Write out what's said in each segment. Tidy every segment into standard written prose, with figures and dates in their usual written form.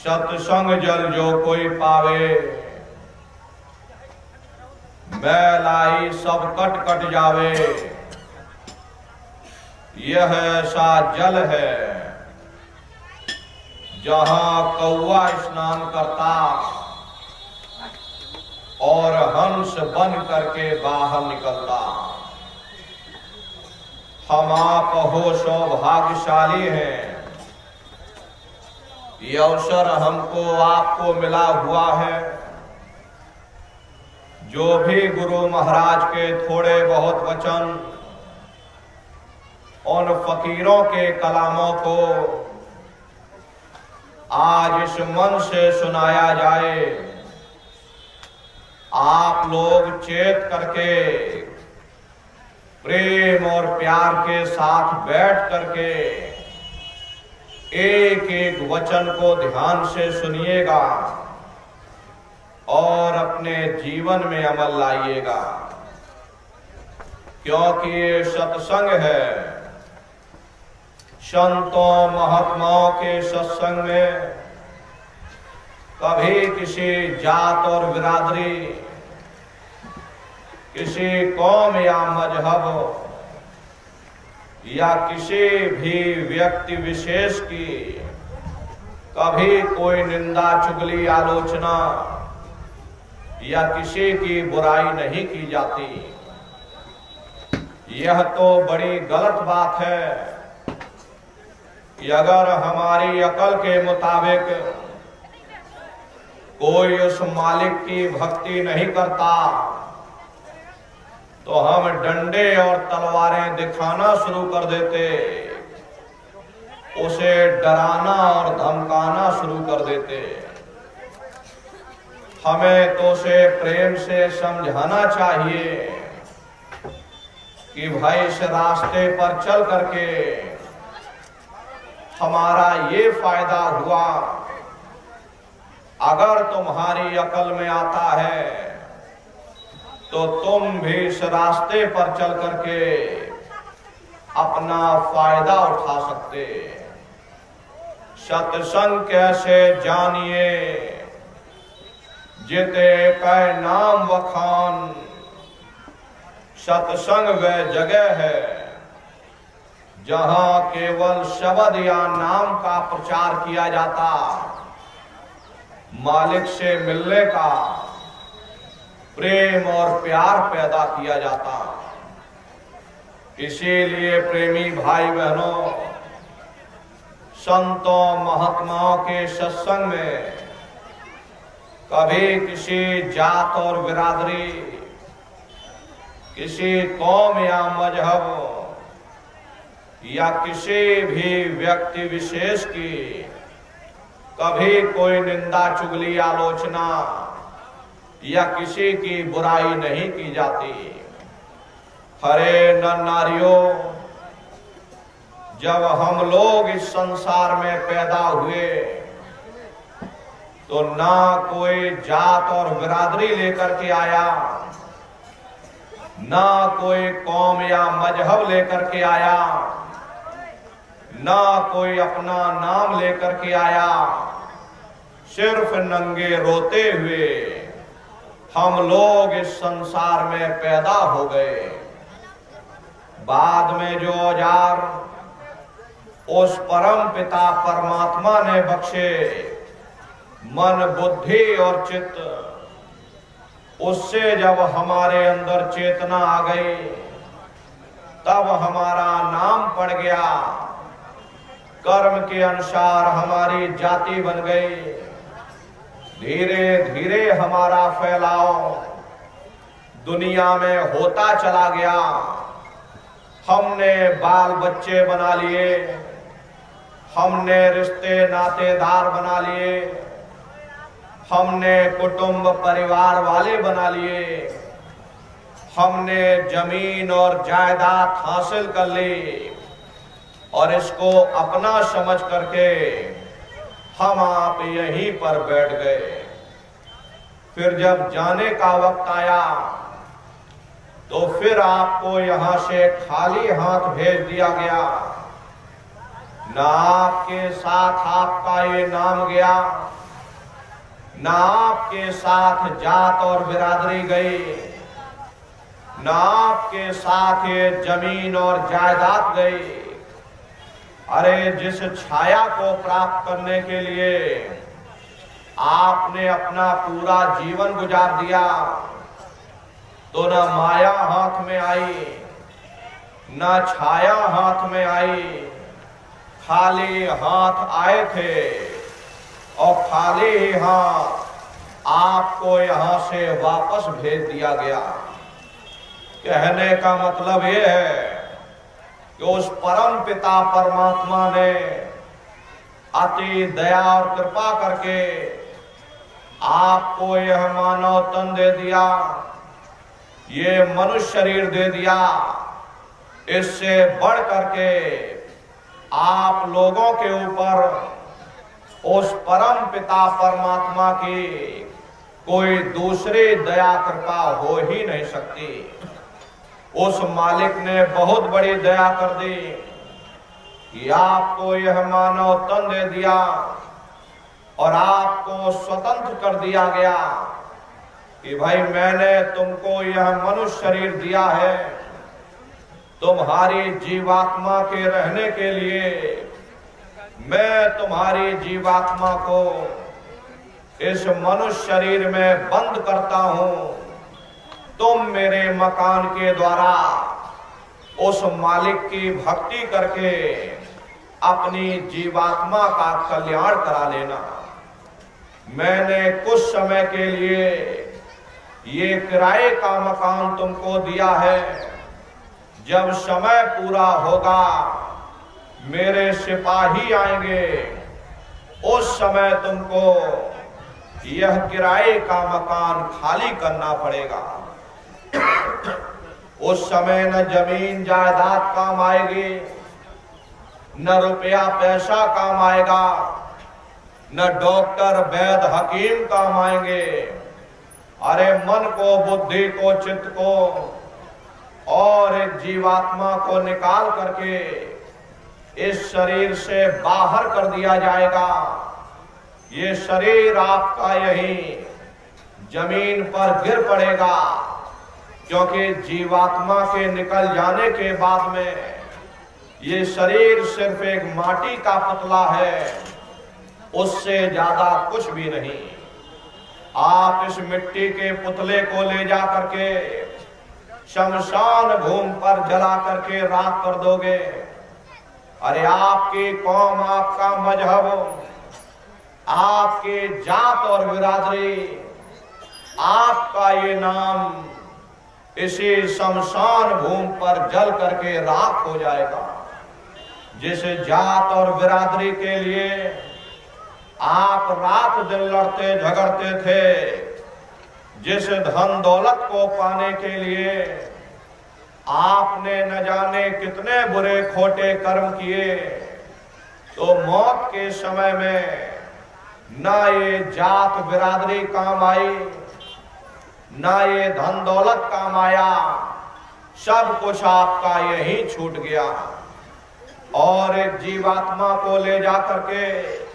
सत्संग जल जो कोई पावे, मैलाई सब कट कट जावे। यह ऐसा जल है जहां कौवा स्नान करता और हंस बन करके बाहर निकलता। हम आप हो सौभाग्यशाली हैं, ये अवसर हमको आपको मिला हुआ है। जो भी गुरु महाराज के थोड़े बहुत वचन उन फकीरों के कलामों को आज इस मन से सुनाया जाए। आप लोग चेत करके प्रेम और प्यार के साथ बैठ करके एक एक वचन को ध्यान से सुनिएगा और अपने जीवन में अमल लाइएगा, क्योंकि ये सत्संग है। संतों महात्माओं के सत्संग में कभी किसी जात और बिरादरी, किसी कौम या मजहब या किसी भी व्यक्ति विशेष की कभी कोई निंदा चुगली आलोचना या किसी की बुराई नहीं की जाती। यह तो बड़ी गलत बात है कि अगर हमारी अकल के मुताबिक कोई उस मालिक की भक्ति नहीं करता तो हम डंडे और तलवारें दिखाना शुरू कर देते, उसे डराना और धमकाना शुरू कर देते। हमें तो उसे प्रेम से समझाना चाहिए कि भाई इस रास्ते पर चल करके हमारा ये फायदा हुआ। अगर तुम्हारी अकल में आता है तो तुम भी इस रास्ते पर चल करके अपना फायदा उठा सकते। सत्संग कैसे जानिए, जिते कै नाम वखान। सत्संग वह जगह है जहां केवल शब्द या नाम का प्रचार किया जाता, मालिक से मिलने का प्रेम और प्यार पैदा किया जाता। इसीलिए प्रेमी भाई बहनों, संतों महात्माओं के सत्संग में कभी किसी जात और बिरादरी, किसी कौम या मजहब या किसी भी व्यक्ति विशेष की कभी कोई निंदा चुगली आलोचना या किसी की बुराई नहीं की जाती। हरे नर नारियों, जब हम लोग इस संसार में पैदा हुए तो ना कोई जात और बिरादरी लेकर के आया, ना कोई कौम या मजहब लेकर के आया, ना कोई अपना नाम लेकर के आया। सिर्फ नंगे रोते हुए हम लोग इस संसार में पैदा हो गए। बाद में जो औजार उस परम पिता परमात्मा ने बख्शे, मन बुद्धि और चित्त, उससे जब हमारे अंदर चेतना आ गई तब हमारा नाम पड़ गया। कर्म के अनुसार हमारी जाति बन गई। धीरे धीरे हमारा फैलाव दुनिया में होता चला गया। हमने बाल बच्चे बना लिए, हमने रिश्ते नातेदार बना लिए, हमने कुटुंब परिवार वाले बना लिए, हमने जमीन और जायदाद हासिल कर ली और इसको अपना समझ करके हम आप यहीं पर बैठ गए। फिर जब जाने का वक्त आया तो फिर आपको यहां से खाली हाथ भेज दिया गया। ना आपके साथ आपका ये नाम गया, ना आपके साथ जात और बिरादरी गई, ना आपके साथ ये जमीन और जायदाद गई। अरे जिस छाया को प्राप्त करने के लिए आपने अपना पूरा जीवन गुजार दिया, तो न माया हाथ में आई, न छाया हाथ में आई, खाली हाथ आए थे और खाली ही हाथ आपको यहां से वापस भेज दिया गया। कहने का मतलब यह है कि उस परम पिता परमात्मा ने अति दया और कृपा करके आपको यह मानव तन दे दिया, ये मनुष्य शरीर दे दिया। इससे बढ़ करके आप लोगों के ऊपर उस परम पिता परमात्मा की कोई दूसरी दया कृपा हो ही नहीं सकती। उस मालिक ने बहुत बड़ी दया कर दी कि आपको यह मानव तन दे दिया और आपको स्वतंत्र कर दिया गया कि भाई मैंने तुमको यह मनुष्य शरीर दिया है, तुम्हारी जीवात्मा के रहने के लिए मैं तुम्हारी जीवात्मा को इस मनुष्य शरीर में बंद करता हूं। तुम मेरे मकान के द्वारा उस मालिक की भक्ति करके अपनी जीवात्मा का कल्याण करा लेना। मैंने कुछ समय के लिए ये किराए का मकान तुमको दिया है, जब समय पूरा होगा मेरे सिपाही आएंगे, उस समय तुमको यह किराए का मकान खाली करना पड़ेगा। उस समय न जमीन जायदाद काम आएगी, न रुपया पैसा काम आएगा, न डॉक्टर वैद्य हकीम काम आएंगे। अरे मन को, बुद्धि को, चित्त को और एक जीवात्मा को निकाल करके इस शरीर से बाहर कर दिया जाएगा। ये शरीर आपका यही जमीन पर गिर पड़ेगा, क्योंकि जीवात्मा के निकल जाने के बाद में ये शरीर सिर्फ एक माटी का पुतला है, उससे ज्यादा कुछ भी नहीं। आप इस मिट्टी के पुतले को ले जा करके शमशान भूमि पर जला करके राख कर दोगे। अरे आपकी कौम, आपका मजहब, आपकी जात और बिरादरी, आपका ये नाम इसी शमशान भूमि पर जल करके राख हो जाएगा। जिस जात और बिरादरी के लिए आप रात दिन लड़ते झगड़ते थे, जिस धन दौलत को पाने के लिए आपने न जाने कितने बुरे खोटे कर्म किए, तो मौत के समय में ना ये जात बिरादरी काम आई, ना ये धन दौलत काम आया, सब कुछ आपका यही छूट गया। और एक जीवात्मा को ले जा करके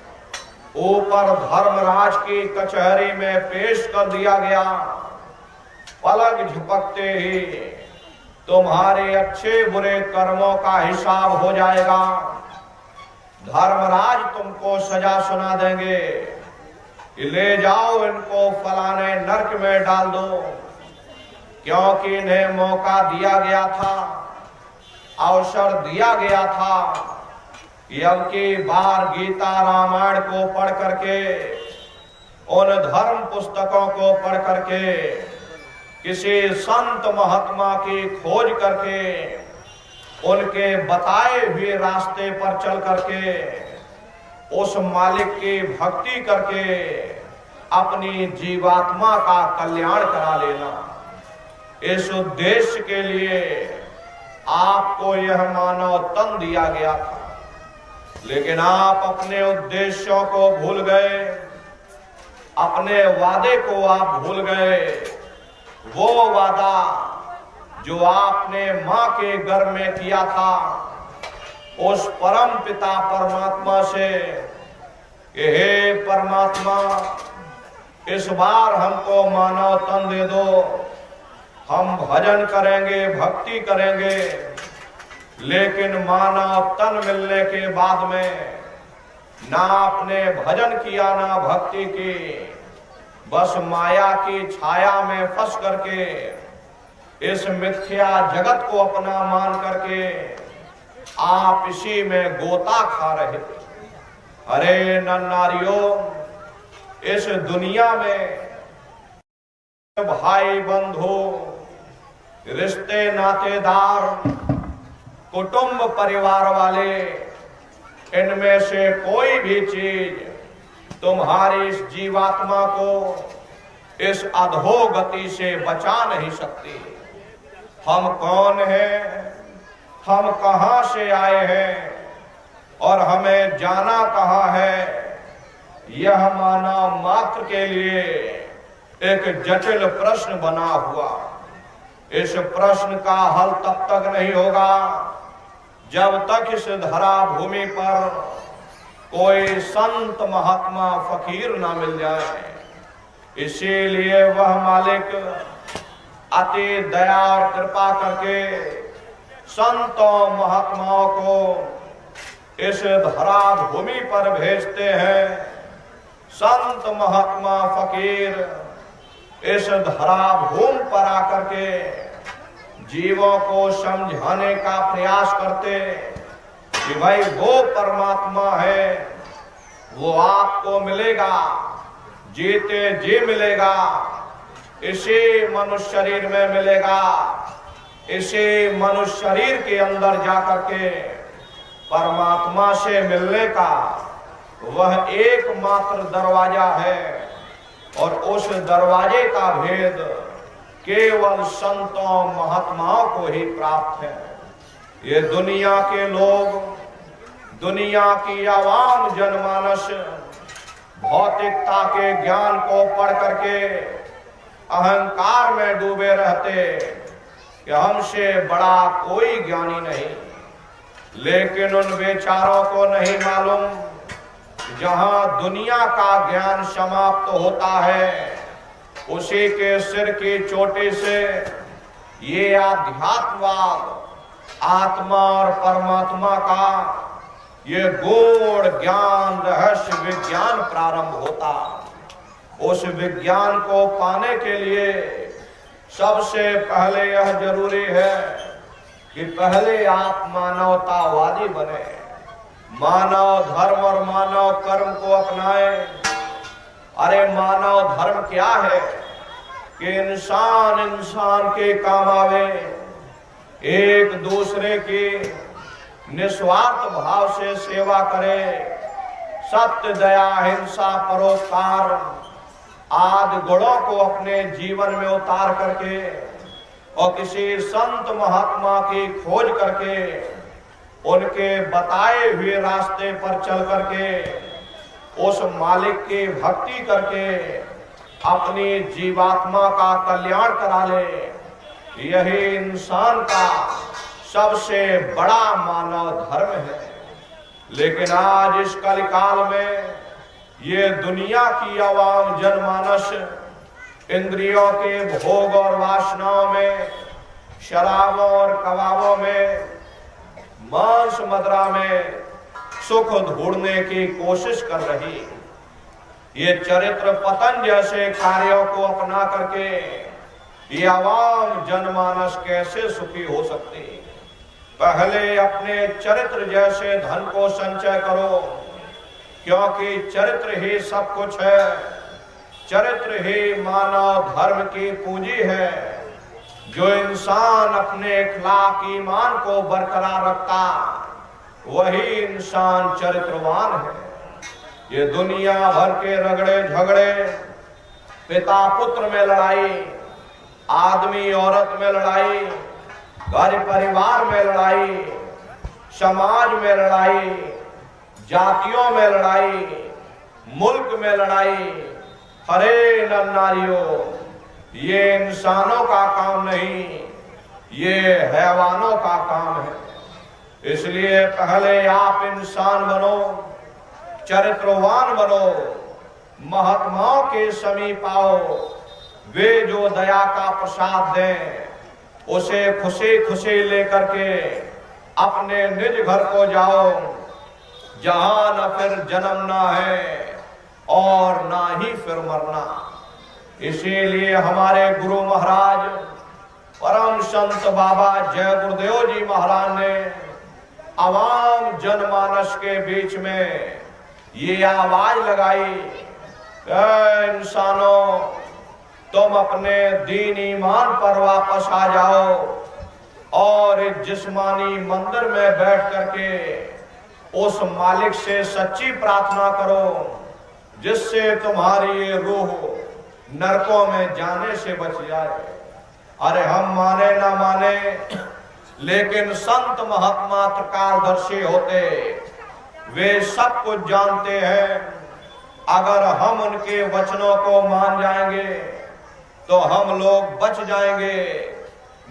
ऊपर धर्मराज की कचहरी में पेश कर दिया गया। पलक झपकते ही तुम्हारे अच्छे बुरे कर्मों का हिसाब हो जाएगा। धर्मराज तुमको सजा सुना देंगे, ले जाओ इनको फलाने नरक में डाल दो, क्योंकि इन्हें मौका दिया गया था, अवसर दिया गया था कि अब की बार गीता रामायण को पढ़ करके, उन धर्म पुस्तकों को पढ़ करके, किसी संत महात्मा की खोज करके, उनके बताए हुए रास्ते पर चल करके, उस मालिक की भक्ति करके अपनी जीवात्मा का कल्याण करा लेना। इस उद्देश्य के लिए आपको यह मानव तन दिया गया था, लेकिन आप अपने उद्देश्यों को भूल गए, अपने वादे को आप भूल गए। वो वादा जो आपने मां के गर्भ में किया था उस परम पिता परमात्मा से कि हे परमात्मा, इस बार हमको मानव तन दे दो, हम भजन करेंगे, भक्ति करेंगे। लेकिन मानव तन मिलने के बाद में ना आपने भजन किया ना भक्ति की, बस माया की छाया में फंस करके इस मिथ्या जगत को अपना मान करके आप इसी में गोता खा रहे। अरे नन्नारियों, इस दुनिया में भाई बंधु, रिश्ते नातेदार, कुटुंब परिवार वाले, इनमें से कोई भी चीज तुम्हारी इस जीवात्मा को इस अधोगति से बचा नहीं सकती। हम कौन हैं, हम कहां से आए हैं और हमें जाना कहां है, यह मानव मात्र के लिए एक जटिल प्रश्न बना हुआ। इस प्रश्न का हल तब तक नहीं होगा जब तक इस धरा भूमि पर कोई संत महात्मा फकीर ना मिल जाए। इसीलिए वह मालिक अति दया और कृपा करके संतों महात्माओं को इस धरा भूमि पर भेजते हैं। संत महात्मा फकीर इस धरा भूमि पर आकर के जीवों को समझाने का प्रयास करते कि भाई वो परमात्मा है, वो आपको मिलेगा, जीते जी मिलेगा, इसी मनुष्य शरीर में मिलेगा। इसी मनुष्य शरीर के अंदर जाकर के परमात्मा से मिलने का वह एकमात्र दरवाजा है और उस दरवाजे का भेद केवल संतों महात्माओं को ही प्राप्त है। ये दुनिया के लोग, दुनिया की आवाम जनमानस भौतिकता के ज्ञान को पढ़ करके अहंकार में डूबे रहते कि हमसे बड़ा कोई ज्ञानी नहीं। लेकिन उन बेचारों को नहीं मालूम जहां दुनिया का ज्ञान समाप्त होता है, उसी के सिर की चोटी से ये आध्यात्मवाद, आत्मा और परमात्मा का ये गूढ़ ज्ञान, रहस्य विज्ञान प्रारंभ होता। उस विज्ञान को पाने के लिए सबसे पहले यह जरूरी है कि पहले आप मानवतावादी बने, मानव धर्म और मानव कर्म को अपनाएं। अरे मानव धर्म क्या है कि इंसान इंसान के काम आवे, एक दूसरे की निस्वार्थ भाव से सेवा करे, सत्य, दया, हिंसा, परोपकार आदि गुणों को अपने जीवन में उतार करके और किसी संत महात्मा की खोज करके उनके बताए हुए रास्ते पर चल करके उस मालिक की भक्ति करके अपनी जीवात्मा का कल्याण करा ले, यही इंसान का सबसे बड़ा मानव धर्म है। लेकिन आज इस कलिकाल में ये दुनिया की आवाम जनमानस इंद्रियों के भोग और वासनाओं में, शराबों और कबाबों में, मांस मदिरा में सुख ढूंढने की कोशिश कर रही। ये चरित्र पतन जैसे कार्यों को अपना करके ये आवाम जनमानस कैसे सुखी हो सकती। पहले अपने चरित्र जैसे धन को संचय करो, क्योंकि चरित्र ही सब कुछ है। चरित्र ही मानव धर्म की पूंजी है। जो इंसान अपने अखलाक ईमान को बरकरार रखता, वही इंसान चरित्रवान है। ये दुनिया भर के रगड़े झगड़े, पिता पुत्र में लड़ाई, आदमी औरत में लड़ाई, घर परिवार में लड़ाई, समाज में लड़ाई, जातियों में लड़ाई, मुल्क में लड़ाई। अरे नन्नारियों, ये इंसानों का काम नहीं, ये हैवानों का काम है। इसलिए पहले आप इंसान बनो, चरित्रवान बनो, महात्माओं के समीप आओ। वे जो दया का प्रसाद दें उसे खुशी खुशी लेकर के अपने निज घर को जाओ, जहां न फिर जन्म ना है और ना ही फिर मरना। इसीलिए हमारे गुरु महाराज परम संत बाबा जय गुरुदेव जी महाराज ने आवाम जनमानस के बीच में ये आवाज लगाई, इंसानों तुम अपने दीन ईमान पर वापस आ जाओ और इस जिस्मानी मंदिर में बैठ करके उस मालिक से सच्ची प्रार्थना करो जिससे तुम्हारी ये रूह नरकों में जाने से बच जाए। अरे हम माने ना माने, लेकिन संत महात्मा त्रिकालदर्शी होते, वे सब कुछ जानते हैं। अगर हम उनके वचनों को मान जाएंगे तो हम लोग बच जाएंगे,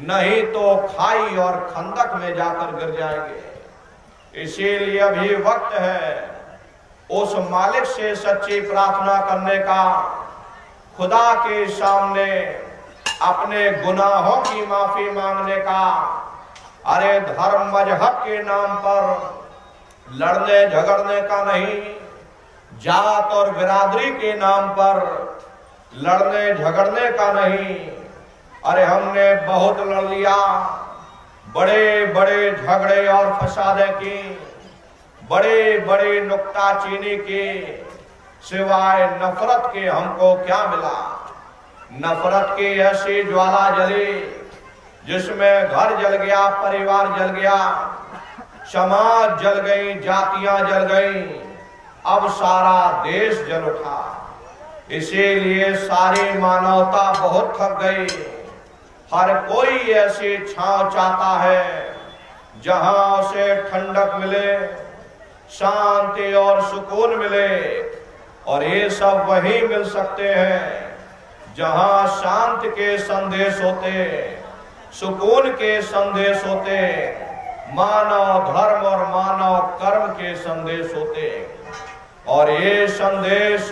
नहीं तो खाई और खंदक में जाकर गिर जाएंगे। इसीलिए अभी वक्त है उस मालिक से सच्ची प्रार्थना करने का, खुदा के सामने अपने गुनाहों की माफी मांगने का। अरे धर्म मजहब के नाम पर लड़ने झगड़ने का नहीं, जात और बिरादरी के नाम पर लड़ने झगड़ने का नहीं। अरे हमने बहुत लड़ लिया, बड़े बड़े झगड़े और फसादे की, बड़े बड़े नुक्ताचीनी की, सिवाय नफरत के हमको क्या मिला। नफरत की ऐसी ज्वाला जली जिसमें घर जल गया, परिवार जल गया, समाज जल गई, जातियां जल गई, अब सारा देश जल उठा। इसीलिए सारी मानवता बहुत थक गई। हर कोई ऐसी छांव चाहता है जहां उसे ठंडक मिले, शांति और सुकून मिले, और ये सब वही मिल सकते हैं जहां शांति के संदेश होते, सुकून के संदेश होते, मानव धर्म और मानव कर्म के संदेश होते। और ये संदेश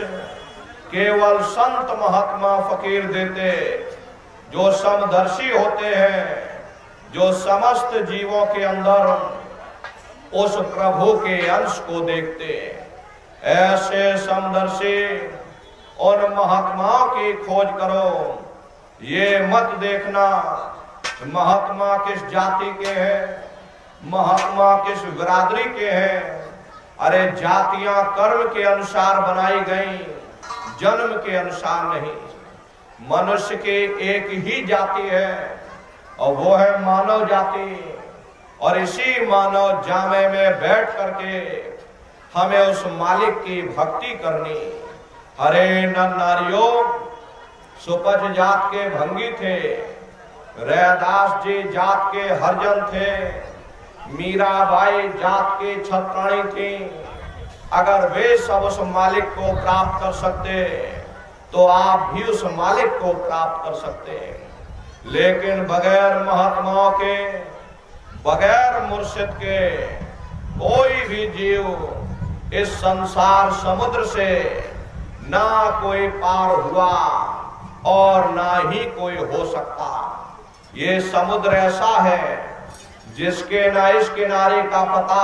केवल संत महात्मा फकीर देते, जो समदर्शी होते हैं, जो समस्त जीवों के अंदर उस प्रभु के अंश को देखते। ऐसे समदर्शी उन महात्माओं की खोज करो। ये मत देखना महात्मा किस जाति के हैं, महात्मा किस बिरादरी के हैं। अरे जातियां कर्म के अनुसार बनाई गई, जन्म के अनुसार नहीं। मनुष्य की एक ही जाति है और वो है मानव जाति। और इसी मानव जामे में बैठ करके हमें उस मालिक की भक्ति करनी। अरे नर नारियों, सुपच जात के भंगी थे, रैदास जी जात के हरजन थे, मीराबाई जात के छत्राणी थी। अगर वे सब उस मालिक को प्राप्त कर सकते तो आप भी उस मालिक को प्राप्त कर सकते। लेकिन बगैर महात्माओं के, बगैर मुर्शिद के कोई भी जीव इस संसार समुद्र से ना कोई पार हुआ और ना ही कोई हो सकता। ये समुद्र ऐसा है जिसके न इस किनारे का पता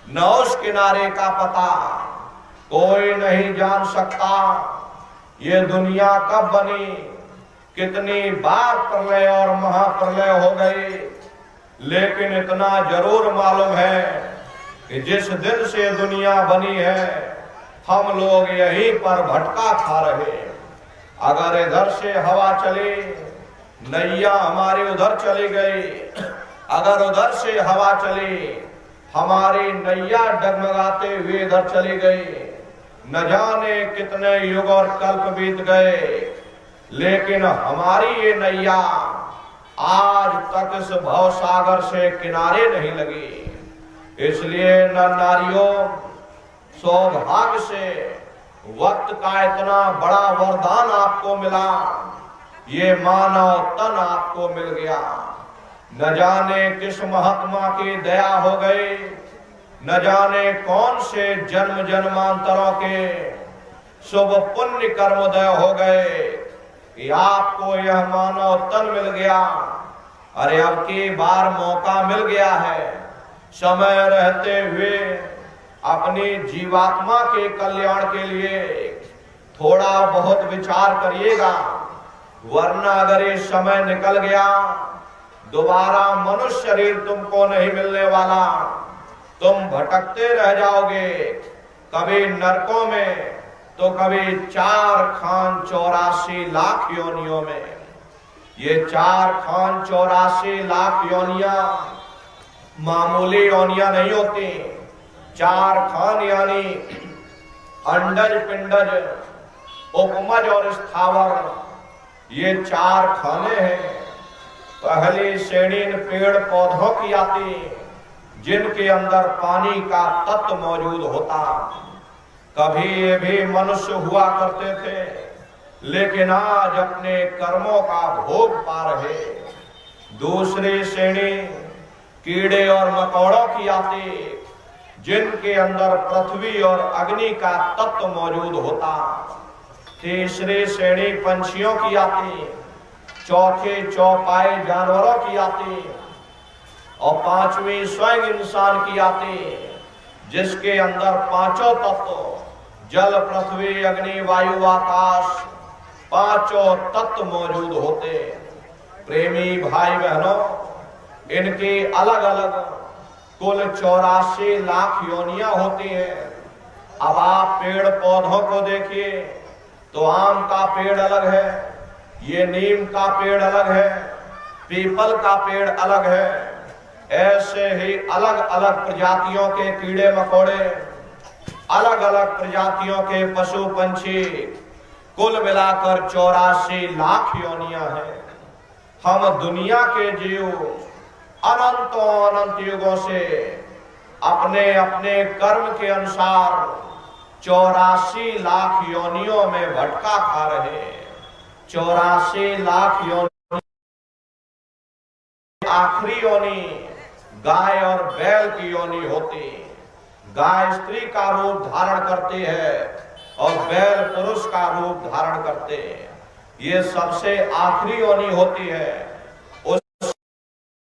न उस किनारे का पता कोई नहीं जान सकता। ये दुनिया कब बनी, कितनी बार प्रलय और महाप्रलय हो गई, लेकिन इतना जरूर मालूम है कि जिस दिन से दुनिया बनी है हम लोग यहीं पर भटका खा रहे। अगर इधर से हवा चली, नैया हमारी उधर चली गई, अगर उधर से हवा चली, हमारी नैया डगमगाते हुए इधर चली गई। न जाने कितने युग और कल्प बीत गए, लेकिन हमारी ये नैया आज तक इस भव सागर से किनारे नहीं लगी। इसलिए नर नारियों, सौभाग्य से वक्त का इतना बड़ा वरदान आपको मिला, ये मानव तन आपको मिल गया। न जाने किस महात्मा की दया हो गई, न जाने कौन से जन्म जन्मांतरों के शुभ पुण्य कर्मोदय हो गए कि आपको यह मानव तन मिल गया। अरे अब की बार मौका मिल गया है, समय रहते हुए अपनी जीवात्मा के कल्याण के लिए थोड़ा बहुत विचार करिएगा, वरना अगर ये समय निकल गया दोबारा मनुष्य शरीर तुमको नहीं मिलने वाला, तुम भटकते रह जाओगे, कभी नरकों में तो कभी 4 खान 84 लाख योनियों में। ये 4 खान 84 लाख योनियां मामूली योनियां नहीं होती। 4 खान यानी अंडज पिंडज उपमज और स्थावर, ये 4 खाने हैं। पहली श्रेणी इन पेड़ पौधों की आती जिनके अंदर पानी का तत्व मौजूद होता। कभी ये भी मनुष्य हुआ करते थे, लेकिन आज अपने कर्मों का भोग पा रहे। दूसरी श्रेणी कीड़े और मकोड़ों की आती जिनके अंदर पृथ्वी और अग्नि का तत्व मौजूद होता। तीसरी श्रेणी पंछियों की आती, चौथे चौपाए जानवरों की आती और पांचवी स्वयं इंसान की आती जिसके अंदर 5 तत्व जल पृथ्वी अग्नि वायु आकाश 5 तत्व मौजूद होते। प्रेमी भाई बहनों, इनकी अलग अलग कुल 84 लाख योनियां होती हैं। अब आप पेड़ पौधों को देखिए तो आम का पेड़ अलग है, ये नीम का पेड़ अलग है, पीपल का पेड़ अलग है। ऐसे ही अलग अलग प्रजातियों के कीड़े मकोड़े, अलग अलग प्रजातियों के पशु पंछी, कुल मिलाकर 84 लाख योनियां हैं। हम दुनिया के जीव अनंतों अनंत युगों से अपने अपने कर्म के अनुसार 84 लाख योनियों में भटका खा रहे। 84 लाख योनि, आखिरी योनि गाय और बैल की योनि होती। गाय स्त्री का रूप धारण करती है और बैल पुरुष का रूप धारण करते हैं। ये सबसे आखिरी योनि होती है। उस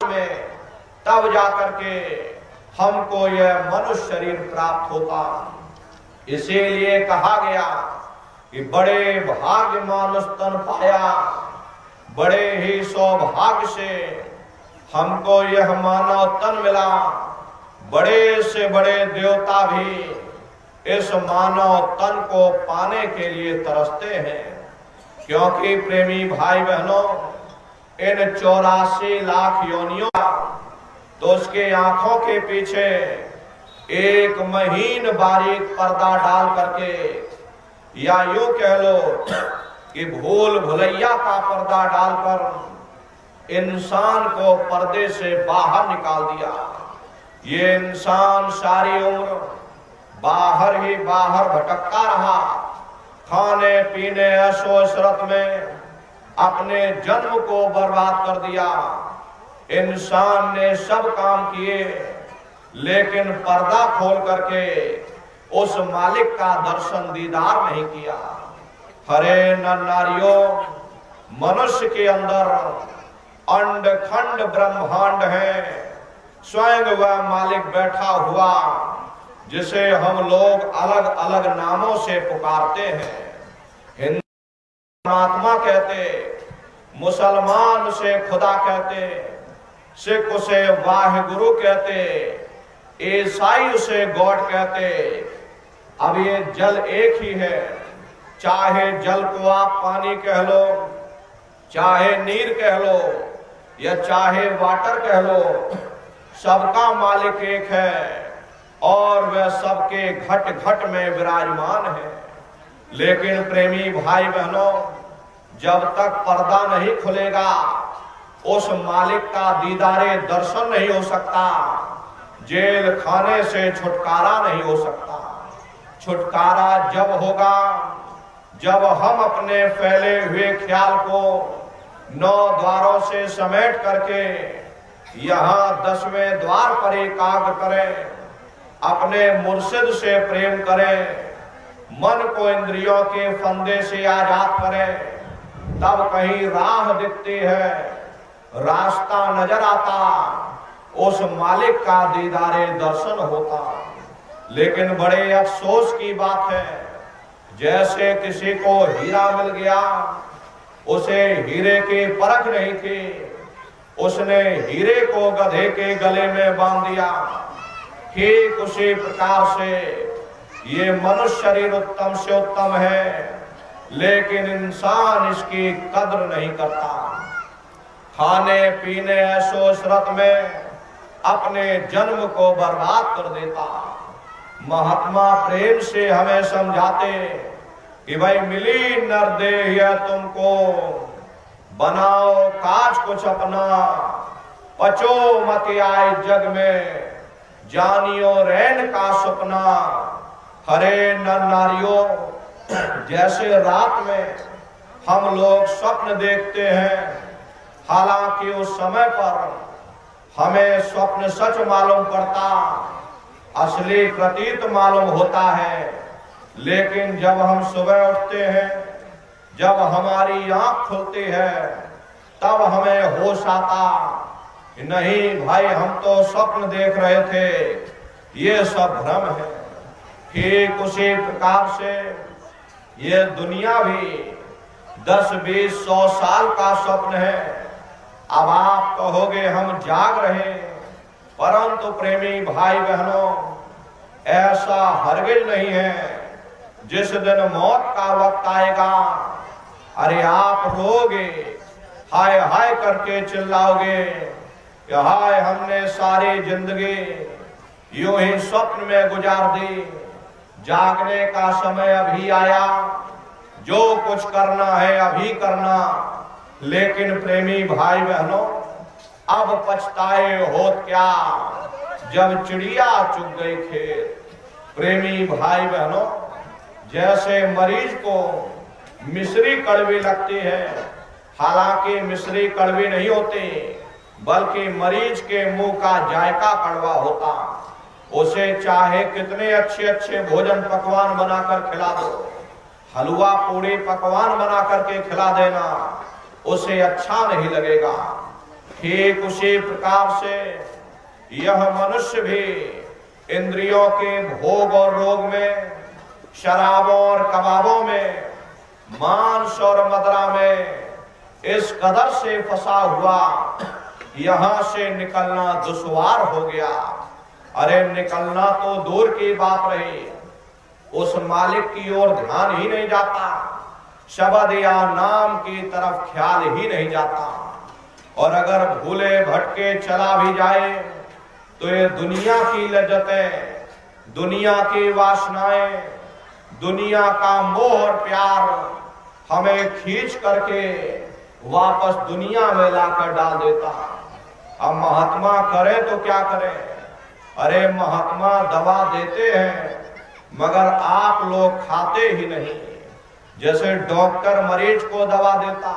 में तब जाकर के हमको यह मनुष्य शरीर प्राप्त होता। इसीलिए कहा गया कि बड़े भाग्य मानुष तन पाया, बड़े ही सौभाग्य से हमको यह मानव तन मिला। बड़े से बड़े देवता भी इस मानव तन को पाने के लिए तरसते हैं, क्योंकि प्रेमी भाई बहनों, इन 84 लाख योनियों तो उसके आंखों के पीछे एक महीन बारीक पर्दा डाल करके, या यूं कह लो कि भूल भुलैया का पर्दा डालकर इंसान को पर्दे से बाहर निकाल दिया। ये इंसान सारी उम्र बाहर ही बाहर भटकता रहा, खाने पीने ऐशो इशरत में अपने जन्म को बर्बाद कर दिया। इंसान ने सब काम किए, लेकिन पर्दा खोल करके उस मालिक का दर्शन दीदार नहीं किया। हरे नर नारियों, मनुष्य के अंदर अंड खंड ब्रह्मांड है। स्वयं वह मालिक बैठा हुआ जिसे हम लोग अलग अलग नामों से पुकारते हैं। हिंदू परमात्मा कहते, मुसलमान उसे खुदा कहते, सिख उसे वाहिगुरु कहते, ईसाई उसे गॉड कहते। अब ये जल एक ही है, चाहे जल को आप पानी कह लो, चाहे नीर कह लो, या चाहे वाटर कह लो, सबका मालिक एक है और वह सबके घट घट में विराजमान है। लेकिन प्रेमी भाई बहनों, जब तक पर्दा नहीं खुलेगा उस मालिक का दीदारे दर्शन नहीं हो सकता, जेल खाने से छुटकारा नहीं हो सकता। छुटकारा जब होगा जब हम अपने फैले हुए ख्याल को 9 द्वारों से समेट करके यहाँ 10वें द्वार पर एकाग्र करें, अपने मुर्शिद से प्रेम करें, मन को इंद्रियों के फंदे से आजाद करें, तब कहीं राह दिखती है, रास्ता नजर आता, उस मालिक का दीदारे दर्शन होता। लेकिन बड़े अफसोस की बात है, जैसे किसी को हीरा मिल गया, उसे हीरे की परख नहीं थी, उसने हीरे को गधे के गले में बांध दिया। ठीक उसी प्रकार से ये मनुष्य शरीर उत्तम से उत्तम है, लेकिन इंसान इसकी कद्र नहीं करता। खाने पीने ऐशो इशरत में अपने जन्म को बर्बाद कर देता। महात्मा प्रेम से हमें समझाते कि भाई मिली नरदेह है तुमको, बनाओ काज कुछ अपना, पचो मत आए जग में, जानियो रैन का सपना। हरे नर नारियों, जैसे रात में हम लोग स्वप्न देखते हैं, हालांकि उस समय पर हमें स्वप्न सच मालूम पड़ता, असली प्रतीत मालूम होता है। लेकिन जब हम सुबह उठते हैं, जब हमारी आंख खुलती है, तब हमें होश आता, नहीं भाई हम तो स्वप्न देख रहे थे, ये सब भ्रम है। ठीक उसी प्रकार से ये दुनिया भी 10, 20, 100 साल का स्वप्न है। अब आप कहोगे हम जाग रहे, परंतु प्रेमी भाई बहनों, ऐसा हरगिज नहीं है। जिस दिन मौत का वक्त आएगा, अरे आप रोगे, हाय हाय करके चिल्लाओगे कि हाय हमने सारी जिंदगी यूं ही स्वप्न में गुजार दी, जागने का समय अभी आया, जो कुछ करना है अभी करना। लेकिन प्रेमी भाई बहनों, अब पछताए होत क्या, जब चिड़िया चुग गई खेत। प्रेमी भाई बहनों, जैसे मरीज को मिश्री कड़वी लगती है, हालांकि मिश्री कड़वी नहीं होती, बल्कि मरीज के मुंह का जायका कड़वा होता। उसे चाहे कितने अच्छे अच्छे भोजन पकवान बनाकर खिला दो, हलवा पूड़ी पकवान बना करके खिला देना, उसे अच्छा नहीं लगेगा। ठीक उसी प्रकार से यह मनुष्य भी इंद्रियों के भोग और रोग में, शराबों और कबाबों में, मांस और मदिरा में इस कदर से फंसा हुआ, यहां से निकलना दुश्वार हो गया। अरे निकलना तो दूर की बात रही, उस मालिक की ओर ध्यान ही नहीं जाता, शब्द या नाम की तरफ ख्याल ही नहीं जाता। और अगर भूले भटके चला भी जाए, तो ये दुनिया की लज्जतें, दुनिया की वासनाएं, दुनिया का मोह और प्यार हमें खींच करके वापस दुनिया में लाकर डाल देता। अब महात्मा करें तो क्या करें? अरे महात्मा दवा देते हैं, मगर आप लोग खाते ही नहीं। जैसे डॉक्टर मरीज को दवा देता,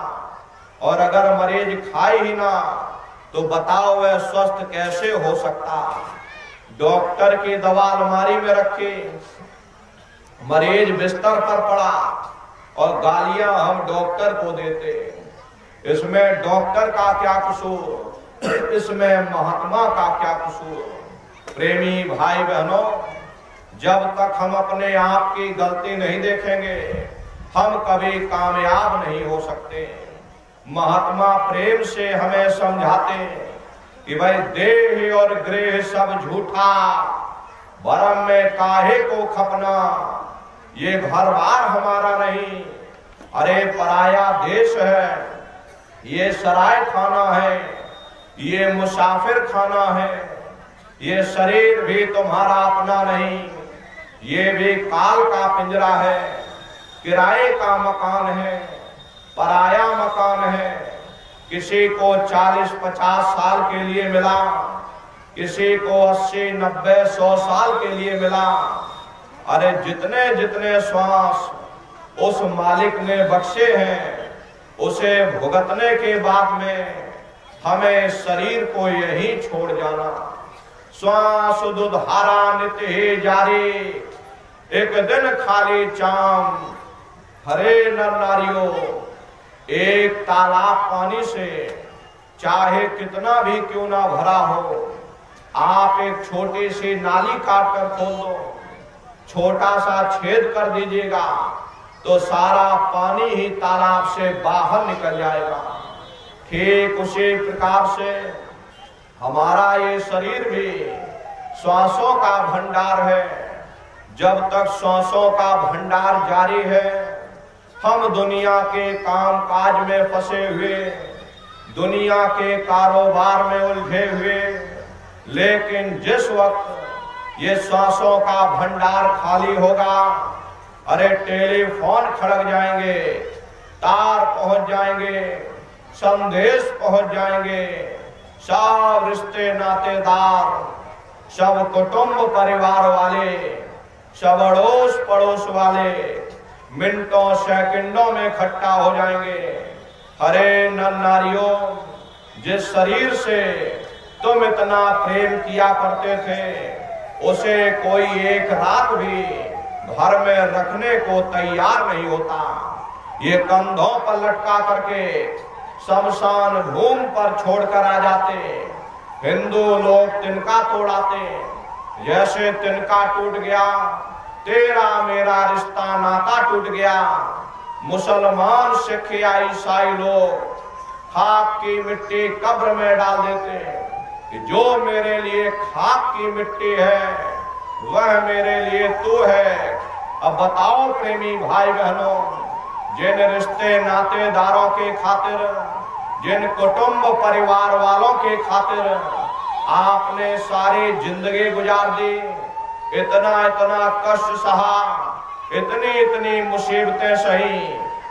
और अगर मरीज खाए ही ना, तो बताओ वह स्वस्थ कैसे हो सकता। डॉक्टर की दवा अलमारी में रखी, मरीज बिस्तर पर पड़ा, और गालियां हम डॉक्टर को देते। इसमें डॉक्टर का क्या कसूर, इसमें महात्मा का क्या कसूर? प्रेमी भाई बहनों, जब तक हम अपने आप की गलती नहीं देखेंगे, हम कभी कामयाब नहीं हो सकते। महात्मा प्रेम से हमें समझाते कि भाई देह और गृह सब झूठा, भरम में काहे को खपना, ये घर बार हमारा नहीं, अरे पराया देश है, ये सराय खाना है, ये मुसाफिर खाना है, ये शरीर भी तुम्हारा अपना नहीं, ये भी काल का पिंजरा है, किराए का मकान है, पराया मकान है। किसी को 40-50 साल के लिए मिला, किसी को 80-90-100 साल के लिए मिला। अरे जितने जितने श्वास उस मालिक ने बख्शे हैं, उसे भुगतने के बाद में हमें शरीर को यही छोड़ जाना। श्वास दुधारा नित्य ही जारी, एक दिन खाली चाम। हरे नर नारियों, एक तालाब पानी से चाहे कितना भी क्यों ना भरा हो, आप एक छोटी सी नाली काट कर खोल दो, छोटा सा छेद कर दीजिएगा तो सारा पानी ही तालाब से बाहर निकल जाएगा। ठीक उसी प्रकार से हमारा ये शरीर भी श्वासों का भंडार है। जब तक श्वासों का भंडार जारी है, हम दुनिया के काम काज में फंसे हुए, दुनिया के कारोबार में उलझे हुए, लेकिन जिस वक्त ये श्वासों का भंडार खाली होगा, अरे टेलीफोन खड़क जाएंगे, तार पहुंच जाएंगे, संदेश पहुंच जाएंगे, सब रिश्ते नातेदार, सब कुटुंब परिवार वाले, सब अड़ोस पड़ोस वाले मिनटों सेकंडों में इकट्ठा हो जाएंगे। हरे नर नारियों, जिस शरीर से तुम इतना प्रेम किया करते थे, उसे कोई एक रात भी घर में रखने को तैयार नहीं होता। ये कंधों पर लटका करके शमशान भूमि पर छोड़कर आ जाते। हिंदू लोग तिनका तोड़ाते, जैसे तिनका टूट गया तेरा मेरा रिश्ता नाता टूट गया। मुसलमान सिख या ईसाई लोग खाक की मिट्टी कब्र में डाल देते कि जो मेरे लिए खाक की मिट्टी है वह मेरे लिए तू है। अब बताओ प्रेमी भाई बहनों, जिन रिश्ते नातेदारों के खातिर, जिन कुटुंब परिवार वालों के खातिर आपने सारी जिंदगी गुजार दी, इतना इतना कष्ट सहा, इतनी इतनी मुसीबतें सही,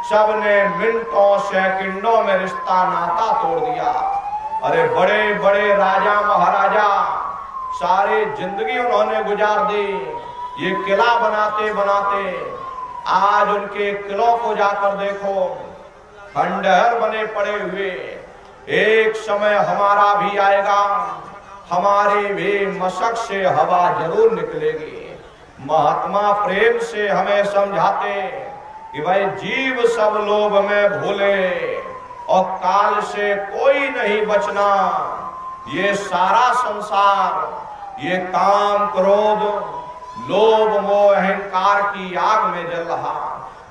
सबने मिनटों सेकंडों में रिश्ता नाता तोड़ दिया। अरे बड़े बड़े राजा महाराजा सारी जिंदगी उन्होंने गुजार दी, ये किला बनाते बनाते आज उनके किलों को जाकर देखो, खंडहर बने पड़े हुए। एक समय हमारा भी आएगा, हमारी भी मशक से हवा जरूर निकलेगी। महात्मा प्रेम से हमें समझाते कि भाई जीव सब लोभ में भूले और काल से कोई नहीं बचना। ये सारा संसार ये काम क्रोध लोभ मोह अहंकार की आग में जल रहा,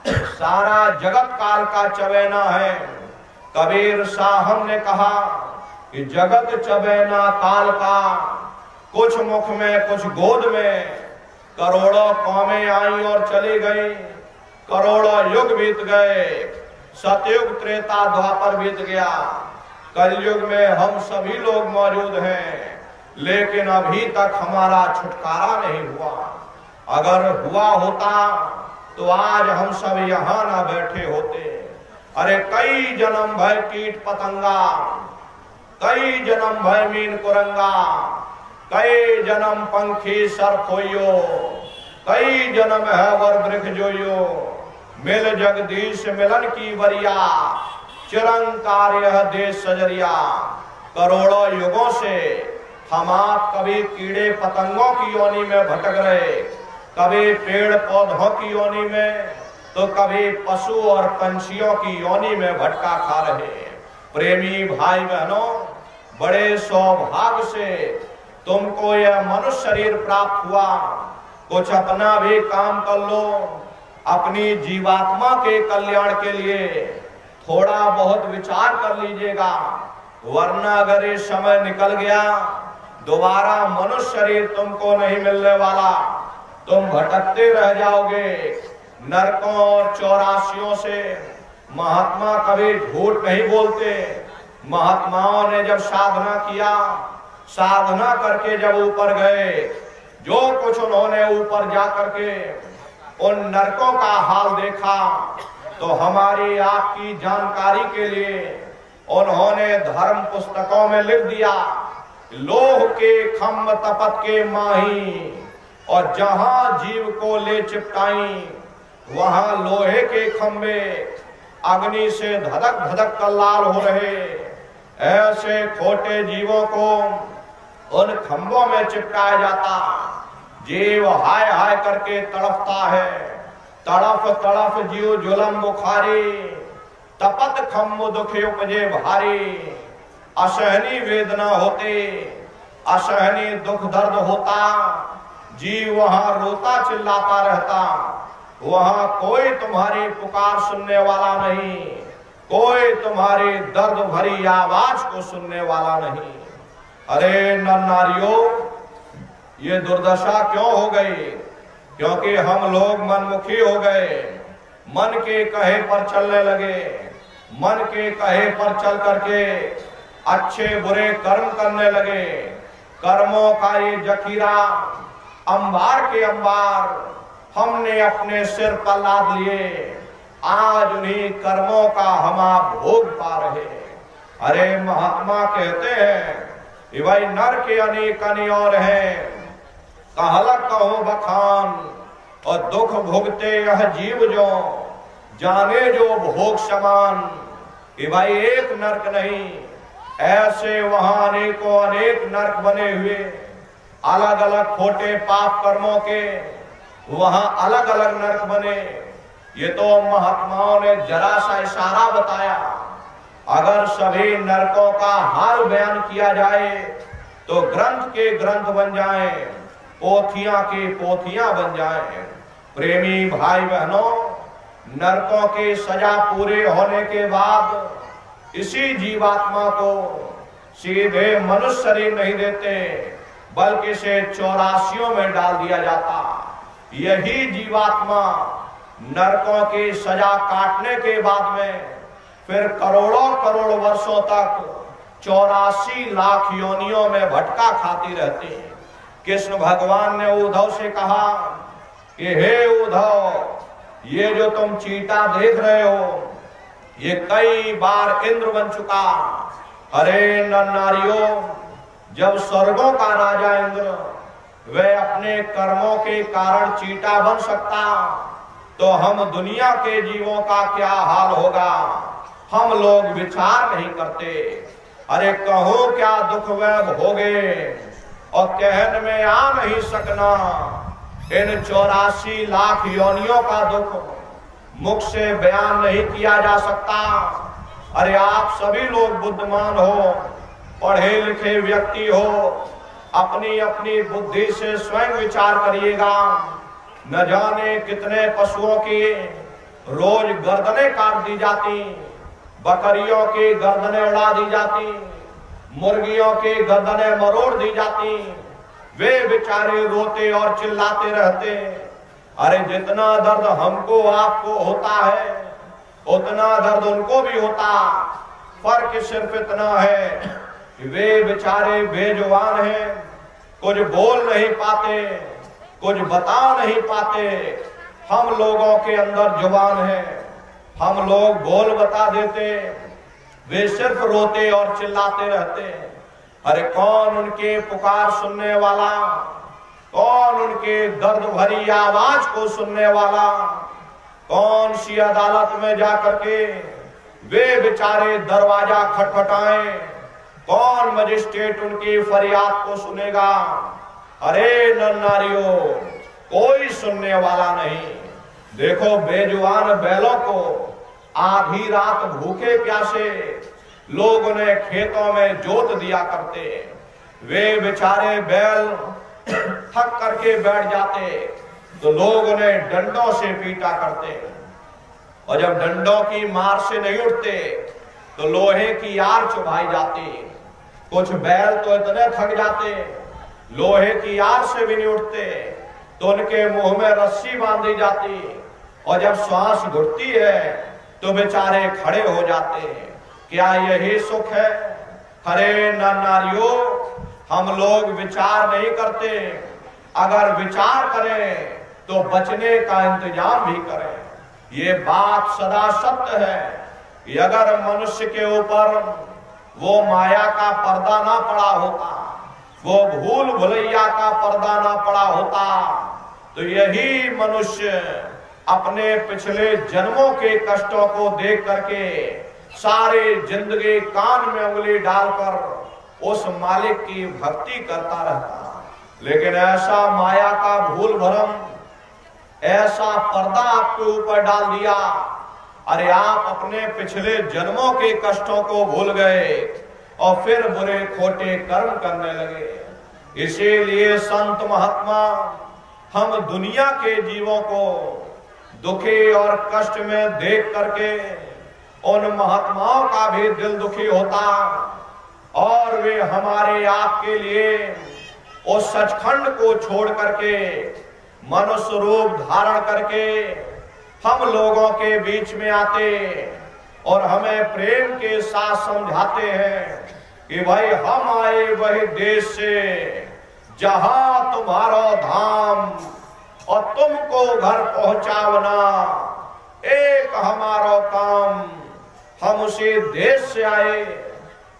सारा जगत काल का चबेना है। कबीर साहब ने कहा कि जगत चबेना काल का, कुछ मुख में कुछ गोद में, करोड़ों कौमें आई और चली गई, करोड़ों युग बीत गए, सतयुग त्रेता द्वापर बीत गया, कलयुग में हम सभी लोग मौजूद हैं, लेकिन अभी तक हमारा छुटकारा नहीं हुआ। अगर हुआ होता तो आज हम सब यहाँ ना बैठे होते। अरे कई जन्म भय कीट पतंगा, कई जन्म भय मीन कुरंगा, कई जन्म पंखी सर खोइयो, कई जन्म है वर वृक्ष जोयो, मिल जगदीश मिलन की वरिया, चिरंकार यह देश सजरिया। करोड़ों युगों से हम आप कभी कीड़े पतंगों की योनि में भटक रहे, कभी पेड़ पौधों की योनि में, तो कभी पशु और पंछियों की योनि में भटका खा रहे। प्रेमी भाई बहनों, बड़े सौभाग्य से तुमको यह मनुष्य शरीर प्राप्त हुआ। कुछ अपना भी काम कर लो, अपनी जीवात्मा के कल्याण के लिए थोड़ा बहुत विचार कर लीजिएगा, वरना अगर ये समय निकल गया दोबारा मनुष्य शरीर तुमको नहीं मिलने वाला, तुम भटकते रह जाओगे नरकों और चौरासियों से। महात्मा कभी झूठ नहीं बोलते। महात्माओं ने जब साधना किया, साधना करके जब ऊपर गए, जो कुछ उन्होंने ऊपर जा करके उन नरकों का हाल देखा, तो हमारी आपकी जानकारी के लिए उन्होंने धर्म पुस्तकों में लिख दिया, लोह के खम्भ तपत के माही, और जहां जीव को ले चिपटाई वहां लोहे के खंभे अग्नि से धधक धधक कर लाल हो रहे। ऐसे खोटे जीवों को उन खंभों में चिपकाया जाता। जीव हाय हाय करके तड़पता है, तड़फ तड़फ जीव जुलम बुखारी, तपत खम्भ दुख उपजे भारी। असहनी वेदना होते, असहनी दुख दर्द होता, जीव वहां रोता चिल्लाता रहता। वहां कोई तुम्हारी पुकार सुनने वाला नहीं, कोई तुम्हारी दर्द भरी आवाज को सुनने वाला नहीं। अरे नर नारियों, ये दुर्दशा क्यों हो गई? क्योंकि हम लोग मनमुखी हो गए, मन के कहे पर चलने लगे, मन के कहे पर चल करके अच्छे बुरे कर्म करने लगे। कर्मों का ये जखीरा अंबार के अंबार हमने अपने सिर पर लाद लिए। आज उन्हीं कर्मों का हम आप भोग पा रहे। अरे महात्मा कहते हैं कि भाई नर के अनेक अनियोर हैं, कहलक कहो बखान, और दुख भोगते यह जीव जो जाने जो भोग समान। कि भाई एक नरक नहीं, ऐसे वहां अनेकों अनेक नरक बने हुए, अलग अलग खोटे पाप कर्मों के वहां अलग अलग नरक बने। ये तो महात्माओं ने जरा सा इशारा बताया। अगर सभी नरकों का हाल बयान किया जाए तो ग्रंथ के ग्रंथ बन जाएं, पोथियां की पोथियां बन जाएं। प्रेमी भाई बहनों, नरकों की सजा पूरे होने के बाद इसी जीवात्मा को सीधे मनुष्य शरीर नहीं देते, बल्कि इसे 84 में डाल दिया जाता। यही जीवात्मा नरकों की सजा काटने के बाद में फिर करोड़ों करोड़ वर्षों तक 84 लाख योनियों में भटका खाती रहती है। कृष्ण भगवान ने उद्धव से कहा कि हे उद्धव, ये जो तुम चीता देख रहे हो, ये कई बार इंद्र बन चुका। अरे नर नारियों, जब स्वर्गों का राजा इंद्र वे अपने कर्मों के कारण चीता बन सकता, तो हम दुनिया के जीवों का क्या हाल होगा? हम लोग विचार नहीं करते। अरे कहो क्या दुख वह भोगे, और कहन में आ नहीं सकना। इन 84 लाख योनियों का दुख मुख से बयान नहीं किया जा सकता। अरे आप सभी लोग बुद्धिमान हो, पढ़े लिखे व्यक्ति हो, अपनी अपनी बुद्धि से स्वयं विचार करिएगा। न जाने कितने पशुओं की रोज गर्दनें काट दी जाती, बकरियों की गर्दनें उड़ा दी जाती, मुर्गियों की गर्दनें मरोड़ दी जाती। वे बेचारे रोते और चिल्लाते रहते। अरे जितना दर्द हमको आपको होता है, उतना दर्द उनको भी होता। फर्क सिर्फ इतना है कि वे बेचारे बेजुबान हैं, कुछ बोल नहीं पाते, कुछ बता नहीं पाते। हम लोगों के अंदर जुबान है, हम लोग बोल बता देते, वे सिर्फ रोते और चिल्लाते रहते। अरे कौन उनके पुकार सुनने वाला, कौन उनके दर्द भरी आवाज को सुनने वाला? कौन सी अदालत में जाकर के वे बेचारे दरवाजा खटखटाएं? कौन मजिस्ट्रेट उनकी फरियाद को सुनेगा? अरे नर नारियों, कोई सुनने वाला नहीं। देखो बेजुबान बैलों को आधी रात भूखे प्यासे लोग उन्हें खेतों में जोत दिया करते। वे बेचारे बैल थक करके बैठ जाते तो लोग उन्हें डंडों से पीटा करते, और जब डंडों की मार से नहीं उठते तो लोहे की आर चुभाई जाती। कुछ बैल तो इतने थक जाते, लोहे की आर से भी नहीं उठते, तो उनके मुंह में रस्सी बांधी जाती, और जब श्वास घुटती है तो बेचारे खड़े हो जाते। क्या यही सुख है? अरे नर नारियों, हम लोग विचार नहीं करते। अगर विचार करें तो बचने का इंतजाम भी करें। ये बात सदा सत्य है कि अगर मनुष्य के ऊपर वो माया का पर्दा ना पड़ा होता, वो भूल भुलैया का पर्दा ना पड़ा होता, तो यही मनुष्य अपने पिछले जन्मों के कष्टों को देख करके सारी जिंदगी कान में उंगली डालकर उस मालिक की भक्ति करता रहता, लेकिन ऐसा माया का भूल भरम, ऐसा पर्दा आपके ऊपर डाल दिया, अरे आप अपने पिछले जन्मों के कष्टों को भूल गए और फिर बुरे खोटे कर्म करने लगे। इसीलिए संत महात्मा हम दुनिया के जीवों को दुखी और कष्ट में देख करके उन महात्माओं का भी दिल दुखी होता और वे हमारे आपके लिए उस सचखंड को छोड़ करके मनुष्य रूप धारण करके हम लोगों के बीच में आते और हमें प्रेम के साथ समझाते हैं कि भाई हम आए वही देश से जहां तुम्हारा धाम और तुमको घर पहुंचावना एक हमारा काम। हम उसी देश से आए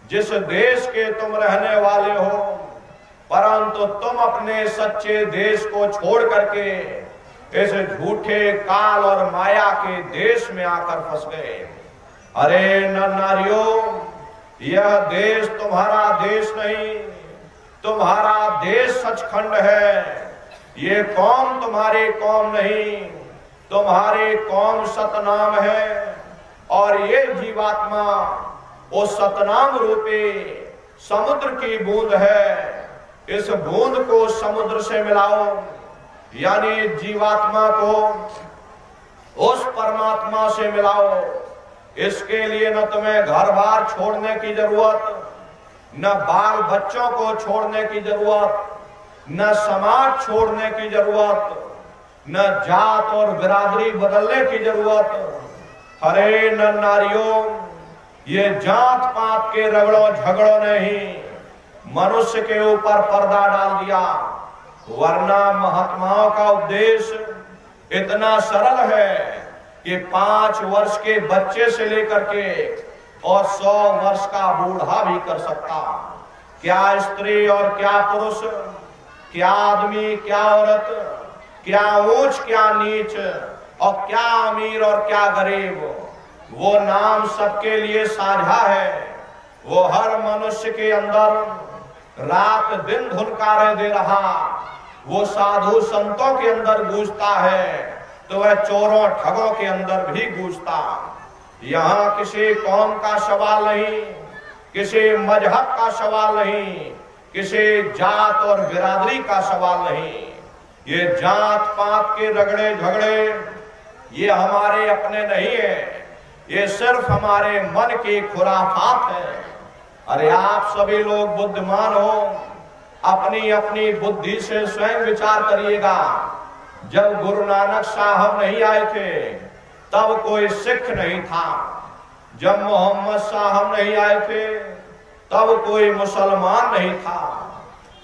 जिस देश के तुम रहने वाले हो, परंतु तुम अपने सच्चे देश को छोड़ करके इस झूठे काल और माया के देश में आकर फंस गए। अरे नर नारियों, यह देश तुम्हारा देश नहीं, तुम्हारा देश सचखंड है। ये कौम तुम्हारी कौम नहीं, तुम्हारी कौम सतनाम है और ये जीवात्मा उस सतनाम रूपी समुद्र की बूंद है। इस बूंद को समुद्र से मिलाओ, यानी जीवात्मा को उस परमात्मा से मिलाओ। इसके लिए न तुम्हें घर बार छोड़ने की जरूरत, न बाल बच्चों को छोड़ने की जरूरत, न समाज छोड़ने की जरूरत, न जात और बिरादरी बदलने की जरूरत। हरे नर नारियों, ये जात पात के रगड़ों झगड़ों ने ही मनुष्य के ऊपर पर्दा डाल दिया, वरना महात्माओं का उपदेश इतना सरल है कि 5 वर्ष के बच्चे से लेकर के और 100 वर्ष का बूढ़ा भी कर सकता। क्या स्त्री और क्या पुरुष, क्या आदमी क्या औरत, क्या ऊंच क्या नीच और क्या अमीर और क्या गरीब, वो नाम सबके लिए साझा है। वो हर मनुष्य के अंदर रात दिन धुनकारे दे रहा, वो साधु संतों के अंदर गूंजता है तो वह चोरों ठगों के अंदर भी गूंजता। यहाँ किसी कौम का सवाल नहीं, किसी मजहब का सवाल नहीं, किसी जात और बिरादरी का सवाल नहीं। ये जात पात के रगड़े झगड़े ये हमारे अपने नहीं है, ये सिर्फ हमारे मन की खुराफात है। अरे आप सभी लोग बुद्धिमान हो, अपनी अपनी बुद्धि से स्वयं विचार करिएगा। जब गुरु नानक साहब नहीं आए थे तब कोई सिख नहीं था, जब मोहम्मद साहब नहीं आए थे तब कोई मुसलमान नहीं था,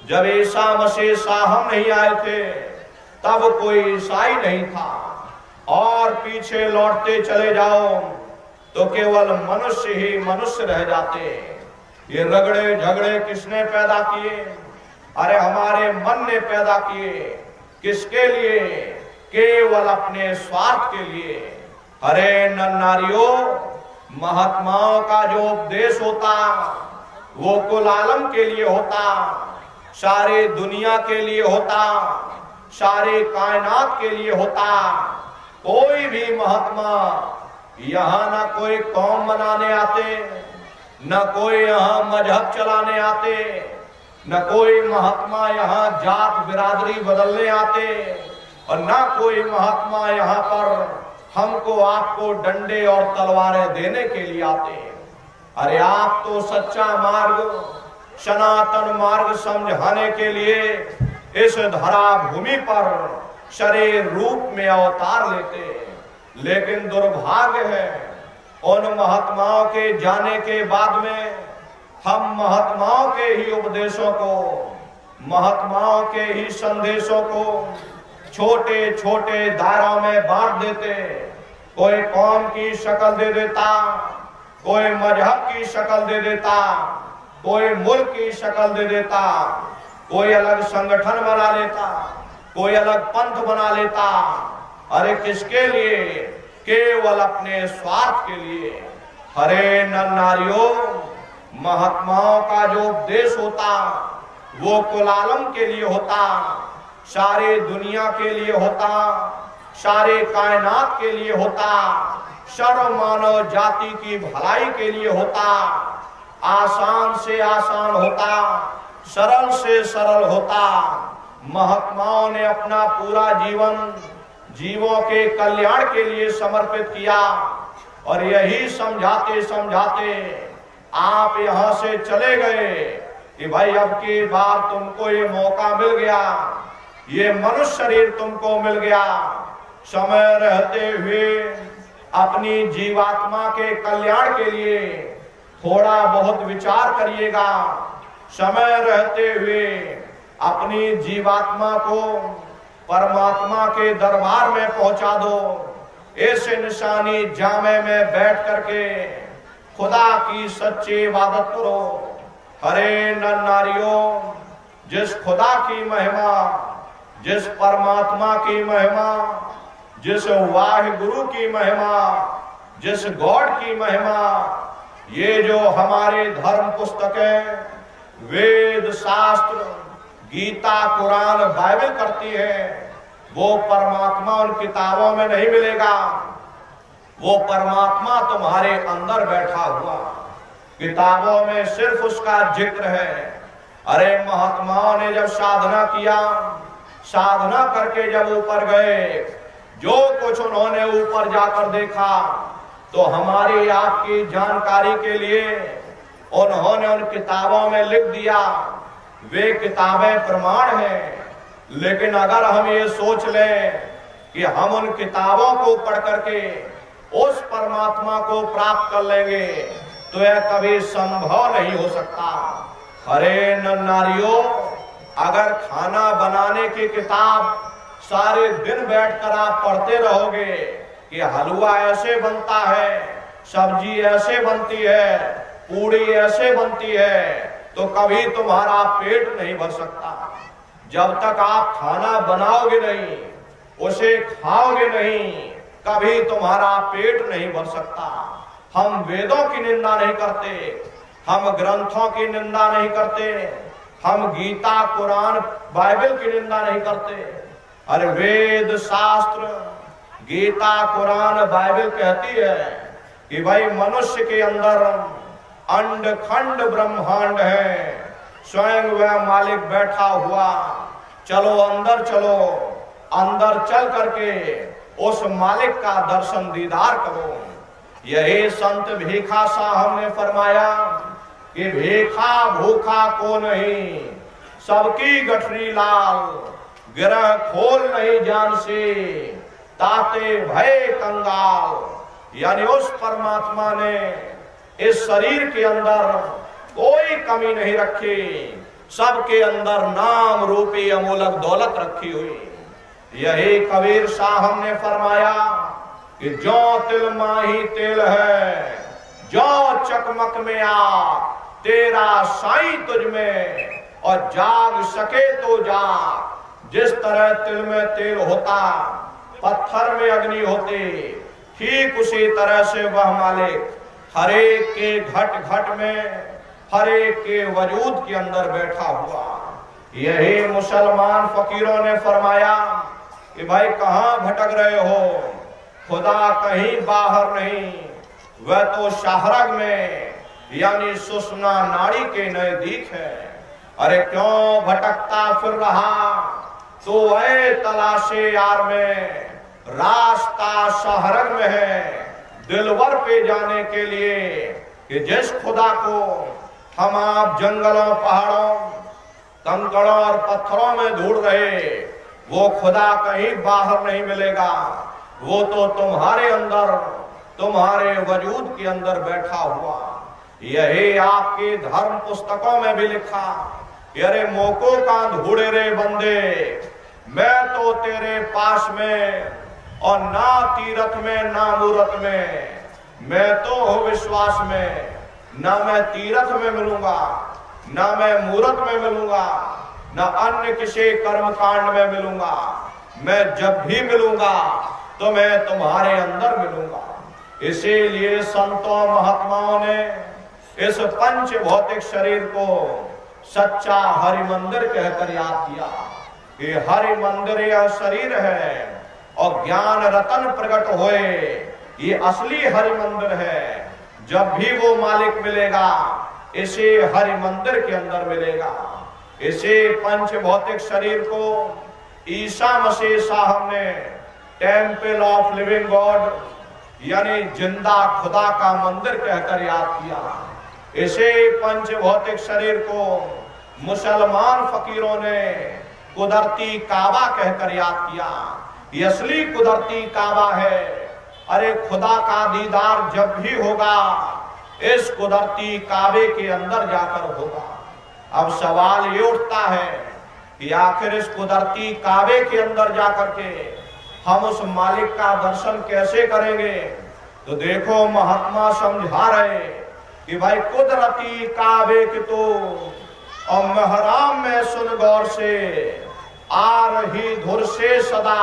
जब ईसा मसीह साहब नहीं आए थे तब कोई ईसाई नहीं था। और पीछे लौटते चले जाओ तो केवल मनुष्य ही मनुष्य रह जाते। ये रगड़े झगड़े किसने पैदा किए? अरे हमारे मन ने पैदा किए। किसके लिए? केवल अपने स्वार्थ के लिए। अरे नर नारियों, महात्माओं का जो उपदेश होता वो कुल आलम के लिए होता, सारी दुनिया के लिए होता, सारी कायनात के लिए होता। कोई भी महात्मा यहाँ ना कोई कौम बनाने आते, न कोई यहाँ मजहब चलाने आते, न कोई महात्मा यहाँ जात बिरादरी बदलने आते, और न कोई महात्मा यहाँ पर हमको आपको डंडे और तलवारें देने के लिए आते। अरे आप तो सच्चा मार्ग, सनातन मार्ग समझाने के लिए इस धरा भूमि पर शरीर रूप में अवतार लेते। लेकिन दुर्भाग्य है उन महात्माओं के जाने के बाद में हम महात्माओं के ही उपदेशों को, महात्माओं के ही संदेशों को छोटे छोटे दायरों में बांट देते। कोई कौम की शक्ल दे देता, कोई मजहब की शक्ल दे देता, कोई मुल्क की शक्ल दे देता, कोई अलग संगठन बना लेता, कोई अलग पंथ बना लेता। अरे किसके लिए? केवल अपने स्वार्थ के लिए। हरे नर नारियों, महात्माओं का जो उपदेश होता वो कुलालम के लिए होता, सारे दुनिया के लिए होता, सारे कायनात के लिए होता, सर्व मानव जाति की भलाई के लिए होता, आसान से आसान होता, सरल से सरल होता। महात्माओं ने अपना पूरा जीवन जीवों के कल्याण के लिए समर्पित किया और यही समझाते समझाते आप यहां से चले गए कि भाई अब की बार तुमको ये मौका मिल गया, ये मनुष्य शरीर तुमको मिल गया, समय रहते हुए अपनी जीवात्मा के कल्याण के लिए थोड़ा बहुत विचार करिएगा। समय रहते हुए अपनी जीवात्मा को परमात्मा के दरबार में पहुंचा दो। ऐसे निशानी जामे में बैठ करके खुदा की सच्ची इबादत करो। हरे नर नारियों, जिस खुदा की महिमा, जिस परमात्मा की महिमा, जिस वाहिगुरु की महिमा, जिस गॉड की महिमा, ये जो हमारे धर्म पुस्तकें वेद शास्त्र गीता कुरान बाइबल करती है, वो परमात्मा उन किताबों में नहीं मिलेगा। वो परमात्मा तुम्हारे अंदर बैठा हुआ, किताबों में सिर्फ उसका जिक्र है। अरे महात्माओं ने जब साधना किया, साधना करके जब ऊपर गए, जो कुछ उन्होंने ऊपर जाकर देखा, तो हमारी आपकी जानकारी के लिए उन्होंने उन किताबों में लिख दिया। वे किताबें प्रमाण हैं, लेकिन अगर हम ये सोच लें कि हम उन किताबों को पढ़ करके उस परमात्मा को प्राप्त कर लेंगे, तो यह कभी संभव नहीं हो सकता। हरे नर नारियों, अगर खाना बनाने की किताब सारे दिन बैठकर आप पढ़ते रहोगे कि हलवा ऐसे बनता है, सब्जी ऐसे बनती है, पूड़ी ऐसे बनती है, तो कभी तुम्हारा पेट नहीं भर सकता। जब तक आप खाना बनाओगे नहीं, उसे खाओगे नहीं, कभी तुम्हारा पेट नहीं भर सकता। हम वेदों की निंदा नहीं करते, हम ग्रंथों की निंदा नहीं करते, हम गीता कुरान बाइबल की निंदा नहीं करते। अरे वेद शास्त्र गीता कुरान बाइबल कहती है कि भाई मनुष्य के अंदर अंड खंड ब्रह्मांड है, स्वयं वह मालिक बैठा हुआ। चलो अंदर चलो, अंदर चल करके उस मालिक का दर्शन दीदार करो। यही संत भीखा साहब ने फरमाया कि भीखा भूखा को नहीं, सबकी गठरी लाल, गिरह खोल नहीं जान से, ताते भय कंगाल। यानी उस परमात्मा ने इस शरीर के अंदर कोई कमी नहीं रखी, सबके अंदर नाम रूपी अमूलक दौलत रखी हुई। यही कबीर साहब ने फरमाया कि जो तिल माही तेल है, जो चकमक में आ तेरा साईं तुझ में, और जाग सके तो जाग। जिस तरह तिल में तेल होता, पत्थर में अग्नि होती, ठीक उसी तरह से वह मालिक हरेक के घट घट में, हरेक के वजूद के अंदर बैठा हुआ। यही मुसलमान फकीरों ने फरमाया कि भाई कहां भटक रहे हो, खुदा कहीं बाहर नहीं, वह तो शाहरग में यानी सुषमा नाड़ी के नजदीक है। अरे क्यों भटकता फिर रहा, तो ऐ तलाशे यार में, रास्ता शाहरग में है दिलवर पे जाने के लिए। कि जिस खुदा को हम आप जंगलों पहाड़ों कंकड़ों और पत्थरों में ढूंढ रहे, वो खुदा कहीं बाहर नहीं मिलेगा, वो तो तुम्हारे अंदर, तुम्हारे वजूद के अंदर बैठा हुआ। यही आपके धर्म पुस्तकों में भी लिखा, अरे मोको का ढूंढे रे बंदे, मैं तो तेरे पास में, और ना तीरथ में ना मूरत में, मैं तो हूँ विश्वास में। ना मैं तीरथ में मिलूंगा, ना मैं मूरत में मिलूंगा, ना अन्य किसी कर्म कांड में मिलूंगा। मैं जब भी मिलूंगा तो मैं तुम्हारे अंदर मिलूंगा। इसीलिए संतों महात्माओं ने इस पंच भौतिक शरीर को सच्चा हरि मंदिर कहकर याद किया कि हरि मंदिर यह शरीर है और ज्ञान रतन प्रकट होए ये असली हरि मंदिर है। जब भी वो मालिक मिलेगा इसे हरि मंदिर के अंदर मिलेगा। इसे पंच भौतिक शरीर को ईसा मसीह साहब ने टेम्पल ऑफ लिविंग गॉड यानी जिंदा खुदा का मंदिर कहकर याद किया। इसे पंच भौतिक शरीर को मुसलमान फकीरों ने कुदरती काबा कहकर याद किया। ये असली कुदरती काबा है। अरे खुदा का दीदार जब भी होगा इस कुदरती काबे के अंदर जाकर होगा। अब सवाल ये उठता है कि आखिर इस कुदरती काबे के अंदर जाकर के हम उस मालिक का दर्शन कैसे करेंगे? तो देखो महात्मा समझा रहे कि भाई कुदरती काबे की तो और महराम में सुन गौर से आ रही धुर से सदा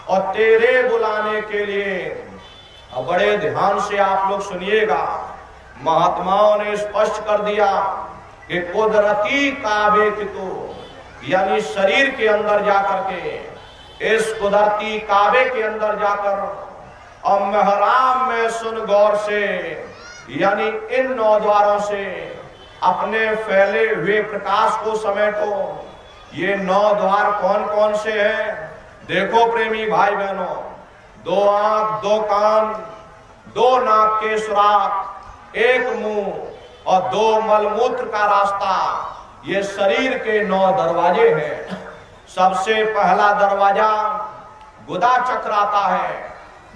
और तेरे बुलाने के लिए। अब बड़े ध्यान से आप लोग सुनिएगा, महात्माओं ने स्पष्ट कर दिया कि कुदरती काबे की तो यानी शरीर के अंदर जाकर के इस कुदरती काबे के अंदर जाकर और महराम में सुन गौर से यानी इन 9 द्वारों से अपने फैले हुए प्रकाश को समेटो। ये 9 द्वार कौन कौन से हैं? देखो प्रेमी भाई बहनों, 2 आंख 2 कान 2 नाक के सुराख 1 मुंह और 2 मलमूत्र का रास्ता, ये शरीर के 9 दरवाजे हैं। सबसे पहला दरवाजा गुदा चक्र आता है।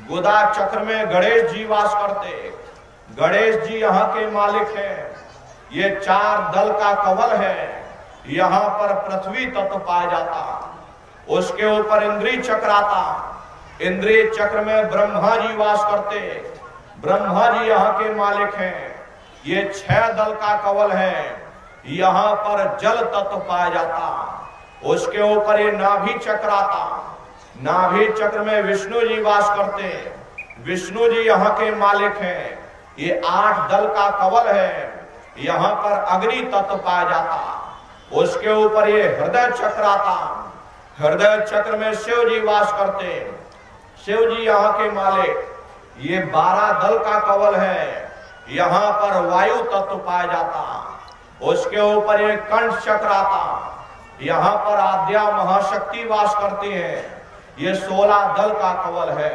गुदा चक्र में गणेश जी वास करते। गणेश जी यहाँ के मालिक हैं। ये 4 दल का कवल है। यहाँ पर पृथ्वी तत्व पाया जाता। उसके ऊपर इंद्रिय चक्र आता। इंद्रिय चक्र में ब्रह्मा जी वास करते। ब्रह्मा जी यहाँ के मालिक हैं। ये 6 दल का कवल है। यहाँ पर जल तत्व पाया जाता। उसके ऊपर ये नाभि चक्र आता। नाभि चक्र में विष्णु जी वास करते। विष्णु जी यहाँ के मालिक हैं। ये 8 दल का कवल है। यहाँ पर अग्नि तत्व पाया जाता। उसके ऊपर ये हृदय चक्र आता। हृदय चक्र में शिव जी वास करते। शिव जी यहाँ के मालिक। ये 12 दल का कवल है। यहाँ पर वायु तत्व पाया जाता। उसके ऊपर एक कंठ चक्र आता। यहाँ पर आद्या महाशक्ति वास करती है। ये 16 दल का कवल है।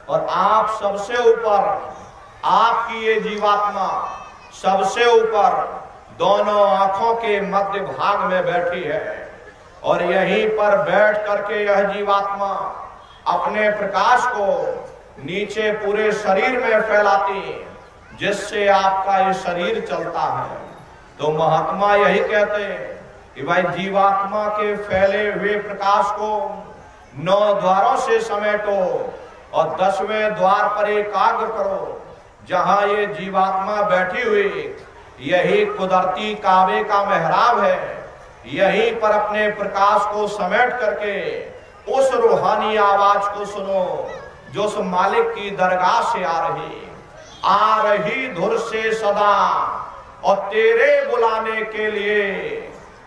और आप सबसे ऊपर आपकी ये जीवात्मा सबसे ऊपर दोनों आंखों के मध्य भाग में बैठी है। और यहीं पर बैठ करके यह जीवात्मा अपने प्रकाश को नीचे पूरे शरीर में फैलाती, जिससे आपका ये शरीर चलता है। तो महात्मा यही कहते हैं कि भाई जीवात्मा के फैले हुए प्रकाश को 9 द्वारों से समेटो और 10वें द्वार पर एकाग्र करो। जहां ये जीवात्मा बैठी हुई यही कुदरती काबे का मेहराब है। यहीं पर अपने प्रकाश को समेट करके उस रूहानी आवाज को सुनो जो उस मालिक की दरगाह से आ रही धुर से सदा और तेरे बुलाने के लिए,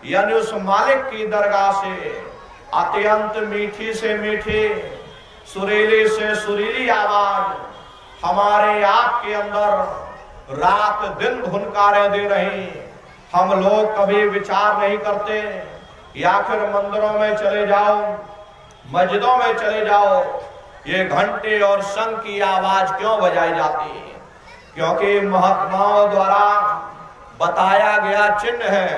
यानी उस मालिक की दरगाह से अत्यंत मीठी से मीठी, सुरीली से सुरीली आवाज हमारे आप के अंदर रात दिन धुनकारें दे रही। हम लोग कभी विचार नहीं करते या फिर मंदिरों में चले जाओ, मस्जिदों में चले जाओ, ये घंटे और शंख की आवाज क्यों बजाई जाती है? क्योंकि महात्माओं द्वारा बताया गया चिन्ह है।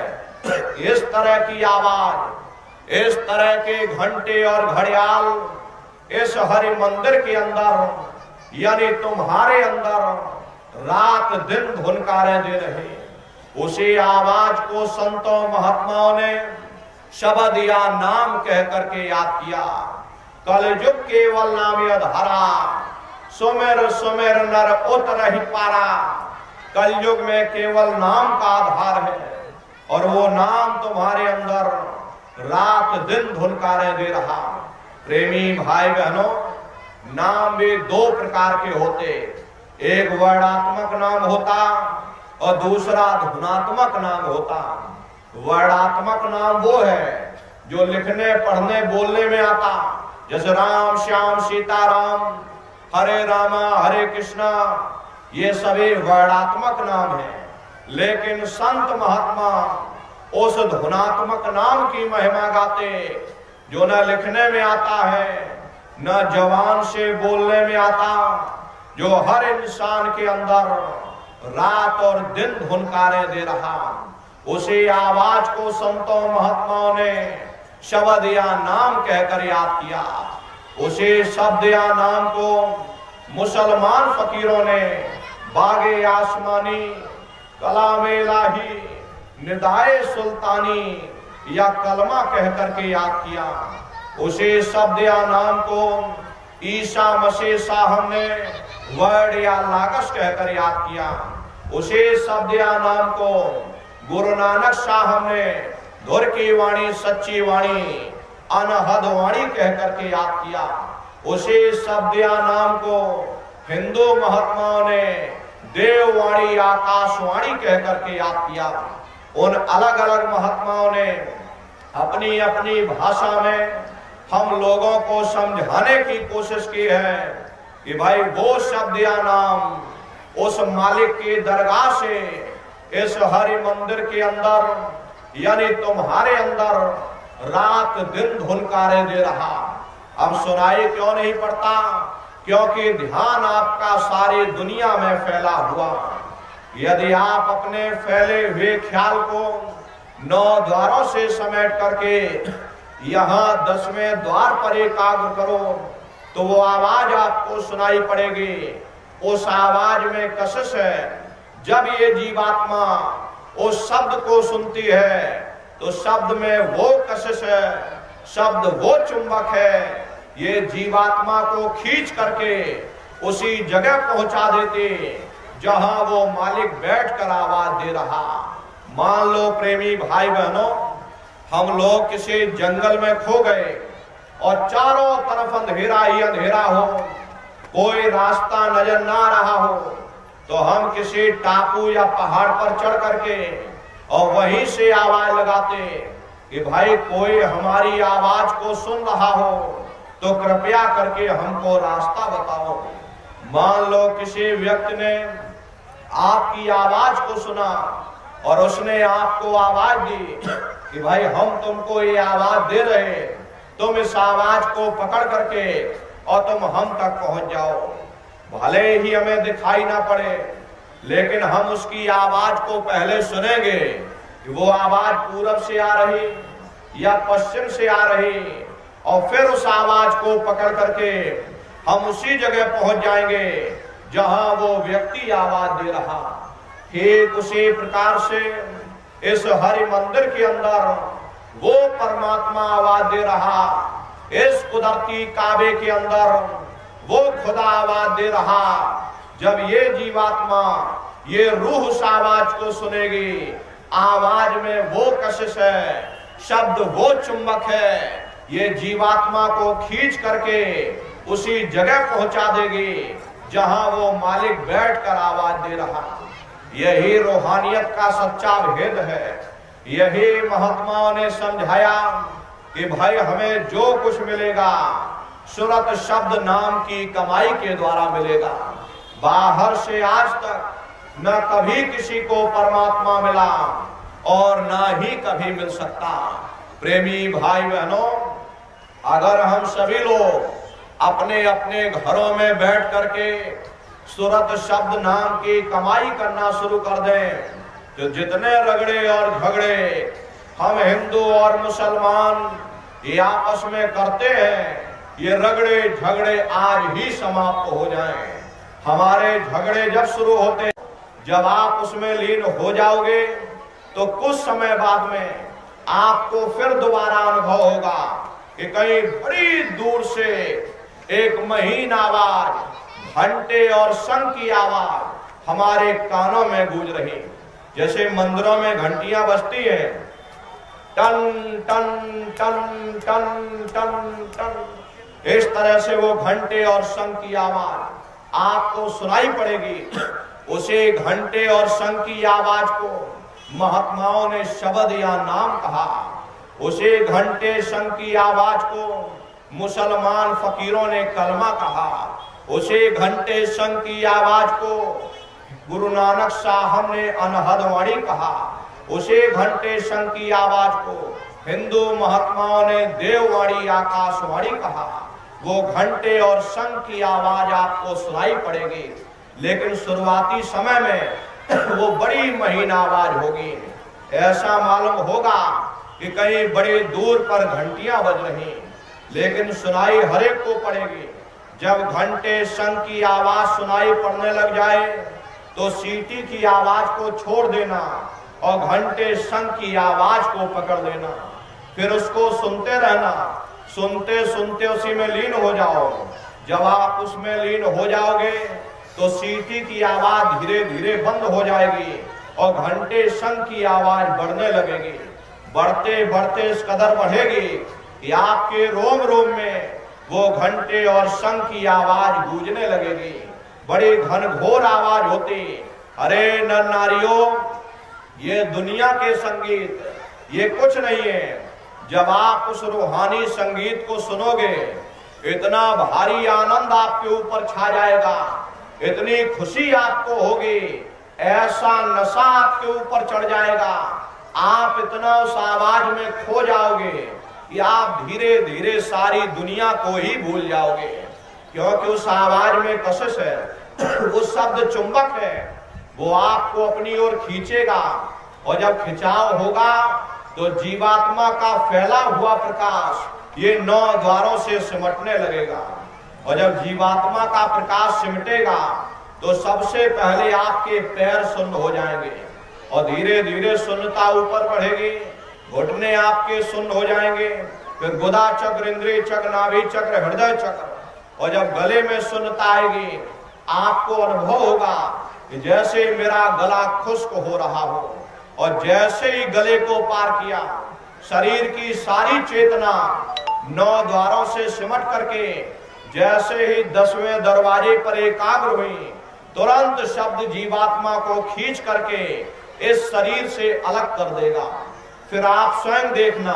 इस तरह की आवाज, इस तरह के घंटे और घड़ियाल इस हरि मंदिर के अंदर, यानी तुम्हारे अंदर रात दिन धुनकारें दे रहे। उसी आवाज को संतों महात्माओं ने शब्द या नाम कह करके याद किया। कलयुग केवल नाम अधरा, सुमेर सुमेर नर उतर ही पारा। कलयुग में केवल नाम का आधार है और वो नाम तुम्हारे अंदर रात दिन धुनकारे दे रहा। प्रेमी भाई बहनों, नाम भी 2 प्रकार के होते। एक वर्णात्मक नाम होता और दूसरा धुनात्मक नाम होता। वर्णात्मक नाम वो है जो लिखने पढ़ने बोलने में आता, जैसे राम श्याम सीताराम, हरे रामा हरे कृष्णा, ये सभी वर्णात्मक नाम है। लेकिन संत महात्मा उस धुनात्मक नाम की महिमा गाते जो न लिखने में आता है न जवान से बोलने में आता, जो हर इंसान के अंदर रात और दिन धुनकारे दे रहा। उसी आवाज को संतों महात्माओं ने शब्द या नाम कहकर याद किया। उसी शब्द या नाम को मुसलमान फकीरों ने बागे आसमानी, कलामे इलाही, निदाए सुल्तानी या कलमा कहकर के याद किया। उसी शब्द या नाम को ईसा मसीह साहब ने वर्ड या लागस कहकर याद किया। उसी शब्द या नाम को गुरु नानक साहब ने धुर की वाणी, सच्ची वाणी, अनहद वाणी कहकर के याद किया। उसी शब्द या नाम को हिंदू महात्माओं ने देववाणी, आकाशवाणी कहकर के याद किया। उन अलग अलग महात्माओं ने अपनी अपनी भाषा में हम लोगों को समझाने की कोशिश की है कि भाई वो शब्द या नाम उस मालिक की दरगाह से इस हरि मंदिर के अंदर यानी तुम्हारे अंदर रात दिन धुनकारे दे रहा। अब सुनाई क्यों नहीं पड़ता? क्योंकि ध्यान आपका सारी दुनिया में फैला हुआ। यदि आप अपने फैले हुए ख्याल को 9 द्वारों से समेट करके यहाँ 10वें द्वार पर एकाग्र करो तो वो आवाज आपको सुनाई पड़ेगी। उस आवाज में कशिश है। जब ये जीवात्मा उस शब्द को सुनती है तो शब्द में वो कशिश है, शब्द वो चुंबक है, ये जीवात्मा को खींच करके उसी जगह पहुंचा देते जहां वो मालिक बैठकर आवाज दे रहा। मान लो प्रेमी भाई बहनों, हम लोग किसी जंगल में खो गए और चारों तरफ अंधेरा ही अंधेरा हो, कोई रास्ता नजर ना रहा हो, तो हम किसी टापू या पहाड़ पर चढ़ करके और वहीं से आवाज लगाते कि भाई कोई हमारी आवाज को सुन रहा हो तो कृपया करके हमको रास्ता बताओ। मान लो किसी व्यक्ति ने आपकी आवाज को सुना और उसने आपको आवाज दी कि भाई हम तुमको ये आवाज दे रहे, तुम इस आवाज को पकड़ करके और तुम हम तक पहुंच जाओ। भले ही हमें दिखाई ना पड़े लेकिन हम उसकी आवाज को पहले सुनेंगे कि वो आवाज पूरब से आ रही या पश्चिम से आ रही, और फिर उस आवाज को पकड़ करके हम उसी जगह पहुंच जाएंगे जहां वो व्यक्ति आवाज दे रहा। ठीक उसी प्रकार से इस हरि मंदिर के अंदर वो परमात्मा आवाज दे रहा, इस कुदरती काबे के अंदर वो खुदा आवाज दे रहा। जब ये जीवात्मा ये रूह उस आवाज को सुनेगी, आवाज में वो कशिश है, शब्द वो चुंबक है, ये जीवात्मा को खींच करके उसी जगह पहुंचा देगी जहां वो मालिक बैठकर आवाज दे रहा। यही रूहानियत का सच्चा भेद है। यही महात्माओं ने समझाया कि भाई हमें जो कुछ मिलेगा सूरत शब्द नाम की कमाई के द्वारा मिलेगा। बाहर से आज तक न कभी किसी को परमात्मा मिला और न ही कभी मिल सकता। प्रेमी भाई बहनों, अगर हम सभी लोग अपने अपने घरों में बैठ करके सूरत शब्द नाम की कमाई करना शुरू कर दें तो जितने रगड़े और झगड़े हम हिंदू और मुसलमान ये आपस में करते हैं, ये रगड़े झगड़े आज ही समाप्त हो जाएं। हमारे झगड़े जब शुरू होते, जब आप उसमें लीन हो जाओगे तो कुछ समय बाद में आपको फिर दोबारा अनुभव होगा कि कहीं बड़ी दूर से एक महीन आवाज, घंटे और शंख की आवाज हमारे कानों में गूंज रही। जैसे मंदिरों में घंटियां बजती है, टन टन टन टन टन टन, इस तरह से वो घंटे और शंख की आवाज आपको सुनाई पड़ेगी। उसे घंटे और शंख की आवाज को महात्माओं ने शब्द या नाम कहा। उसे घंटे शंख की आवाज को मुसलमान फकीरों ने कलमा कहा। उसे घंटे शंख की आवाज को गुरु नानक साहब ने अनहद वाणी कहा। उसे घंटे शंख की आवाज को हिंदू महात्माओं ने देववाणी आकाशवाणी कहा। वो घंटे और शंख की आवाज आपको सुनाई पड़ेगी, लेकिन शुरुआती समय में वो बड़ी महीन आवाज होगी। ऐसा मालूम होगा कि कहीं बड़े दूर पर घंटियां बज रही, लेकिन सुनाई हरेक को पड़ेगी। जब घंटे शंख की आवाज सुनाई पड़ने लग जाए तो सीटी की आवाज को छोड़ देना और घंटे शंख की आवाज को पकड़ लेना, फिर उसको सुनते रहना। सुनते सुनते उसी में लीन हो जाओ। जब आप उसमें लीन हो जाओगे तो सीटी की आवाज धीरे धीरे बंद हो जाएगी और घंटे शंख की आवाज बढ़ने लगेगी। बढ़ते बढ़ते इस कदर बढ़ेगी कि आपके रोम रोम में वो घंटे और शंख की आवाज गूंजने लगेगी। बड़ी घनघोर आवाज होती। अरे नर नारियों, ये दुनिया के संगीत ये कुछ नहीं है। जब आप उस रूहानी संगीत को सुनोगे, इतना भारी आनंद आपके ऊपर छा जाएगा, इतनी खुशी आपको होगी, ऐसा नशा आपके ऊपर चढ़ जाएगा, आप इतना उस आवाज में खो जाओगे कि आप धीरे धीरे सारी दुनिया को ही भूल जाओगे। क्योंकि उस आवाज में कशिश है, उस शब्द चुंबक है, वो आपको अपनी ओर खींचेगा। और जब खिंचाव होगा तो जीवात्मा का फैला हुआ प्रकाश ये 9 द्वारों से सिमटने लगेगा। और जब जीवात्मा का प्रकाश सिमटेगा तो सबसे पहले आपके पैर शून्य हो जाएंगे और धीरे धीरे शून्यता ऊपर बढ़ेगी। घुटने आपके शून्य हो जाएंगे, फिर गुदा चक्र, इंद्रिय चक्र, नाभि चक्र, हृदय चक्र। और जब गले में शून्यता आएगी, आपको अनुभव होगा कि जैसे मेरा गला खुश्क हो रहा हो। और जैसे ही गले को पार किया, शरीर की सारी चेतना 9 द्वारों से सिमट करके जैसे ही 10वें दरवाजे पर एकाग्र हुई, तुरंत शब्द जीवात्मा को खींच करके इस शरीर से अलग कर देगा। फिर आप स्वयं देखना